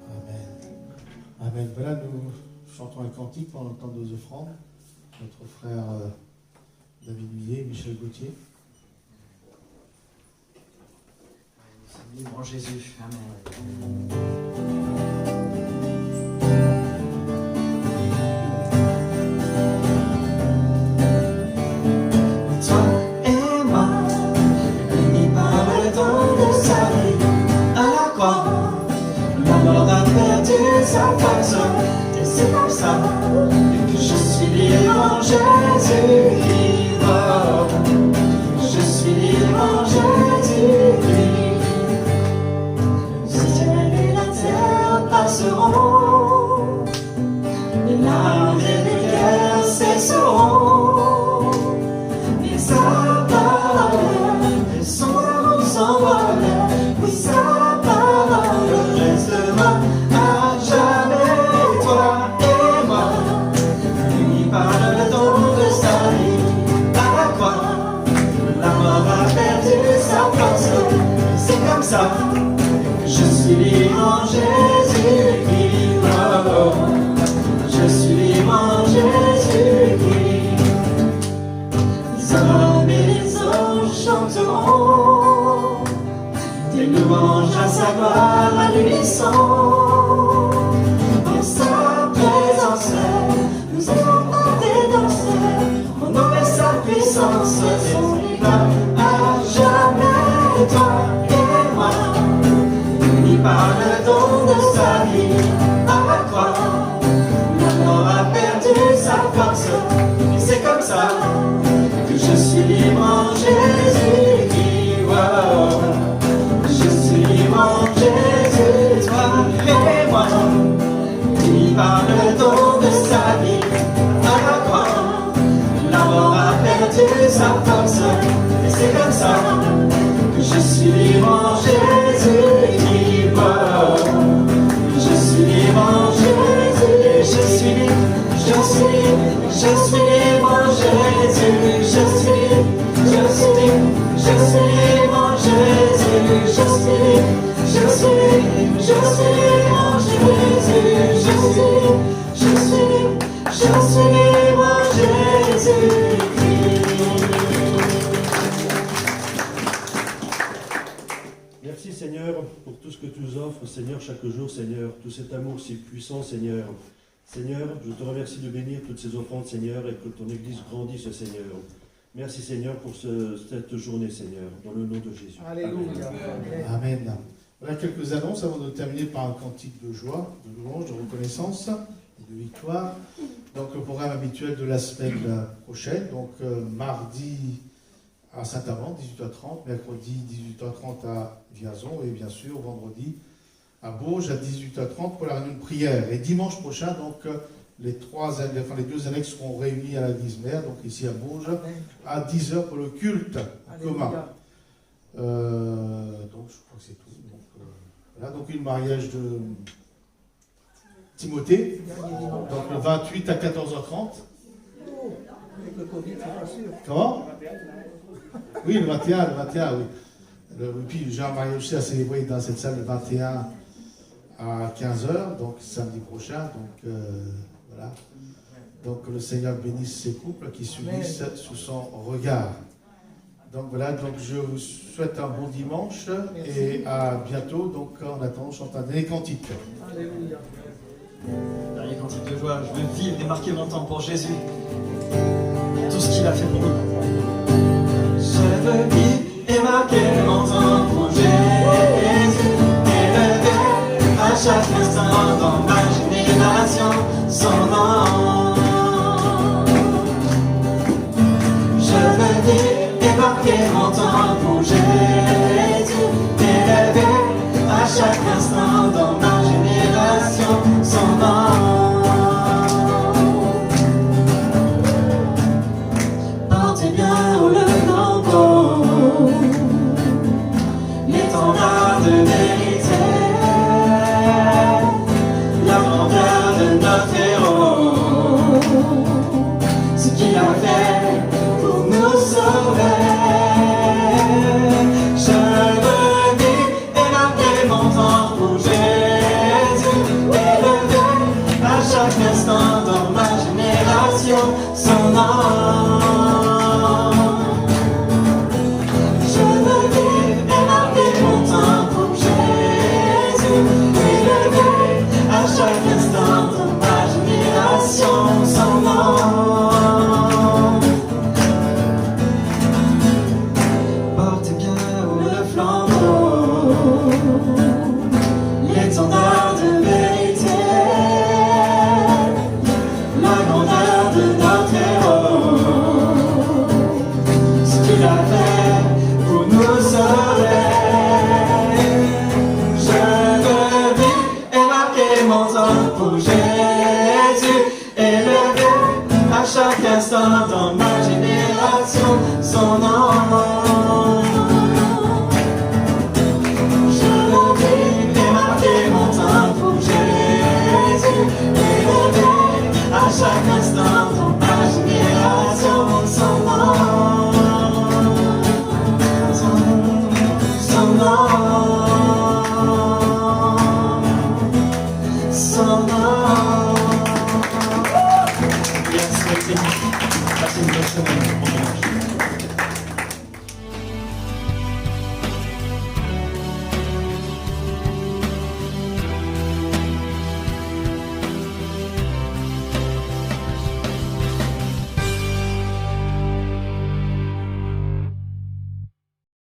Amen. Amen. Voilà, nous chantons un cantique pendant le temps de nos offrandes. Notre frère David Millet, Michel Gauthier. Nous sommes libres en Jésus. Amen. Toi et moi, unis par le don de sa vie, à la croix, la mort a perdu sa force, et c'est comme ça que je suis libre en Jésus, libre. Je suis libre en Jésus, le ciel et la terre passeront, les larmes et les guerres cesseront, mais sa parole, son amour s'envole, oui sa parole restera à jamais. Toi et moi, unis par le don de sa vie, à la croix, la mort a perdu sa force, et c'est comme ça que je suis libre en Jésus-Christ. Je suis libre en Jésus-Christ. Les hommes et les anges chanteront des louanges à sa gloire à l'unisson. En sa présence, nous allons porter danser, au nom de sa puissance, son livre à jamais. Toi et moi, unis par le don de sa vie, à la croix, la mort a perdu sa force, et c'est comme ça que je suis libre en Jésus-Christ. Wow. Je suis libre en Jésus, toi et moi, unis par le don de sa vie, à la croix, la mort a perdu sa force, et c'est comme ça que je suis libre en Jésus-Christ. Wow. Je suis libre en Jésus, je suis libre, je suis libre, je suis libre en Jésus, je suis libre, je suis libre. suis libre en Jésus-Christ. Merci Seigneur pour tout ce que tu nous offres, Seigneur, chaque jour, Seigneur, tout cet amour si puissant, Seigneur. Seigneur, je te remercie de bénir toutes ces offrandes, Seigneur, et que ton Église grandisse, Seigneur. Merci Seigneur pour cette journée, Seigneur, dans le nom de Jésus. Alléluia. Amen. Voilà quelques annonces avant de terminer par un cantique de joie, de louange, de reconnaissance et de victoire. Donc le programme habituel de la semaine prochaine, donc mardi à Saint-Amand, 18h30, mercredi 18h30 à Vierzon et bien sûr vendredi à Bourges à 18h30 pour la réunion de prière. Et dimanche prochain, donc les deux annexes seront réunies à la l'église mère, donc ici à Bourges, à 10h pour le culte commun. Donc je crois que c'est tout. Donc, voilà, donc le mariage de Timothée, donc le 28 à 14h30. Avec le Covid, c'est pas sûr. Comment? Oui, le 21, oui. Et puis j'ai un mariage aussi à célébrer dans cette salle le 21 à 15h, donc samedi prochain. Donc voilà. Donc le Seigneur bénisse ces couples qui s'unissent sous son regard. Donc voilà, donc je vous souhaite un bon dimanche et à bientôt. Donc en attendant, je chante un dernier cantique. Alléluia. Dernier cantique de joie, je veux vivre et marquer mon temps pour Jésus. Tout ce qu'il a fait pour nous. Je veux vivre et marquer mon temps pour Jésus. Élever à chaque instant dans ma génération son nom. Je veux vivre et marquer mon temps pour Jésus. Élever à chaque instant dans ma génération son nom. Portez bien haut le flambeau, l'étendard de vérité, la grandeur de notre héros, ce qu'il a fait pour nous sauver. Je veux vivre et marquer mon temps pour Jésus, élever à chaque instant dans ma génération son nom. Je veux vivre et marquer mon temps pour Jésus, élever à chaque instant dans ma génération son nom. Portez bien haut le flambeau, l'étendard de vérité, la grandeur de notre héros, ce qu'il a fait pour nous sauver. Je veux vivre et marquer mon temps pour Jésus, élever à chaque instant dans ma génération son nom. Je veux vivre et marquer mon temps pour Jésus, élever à chaque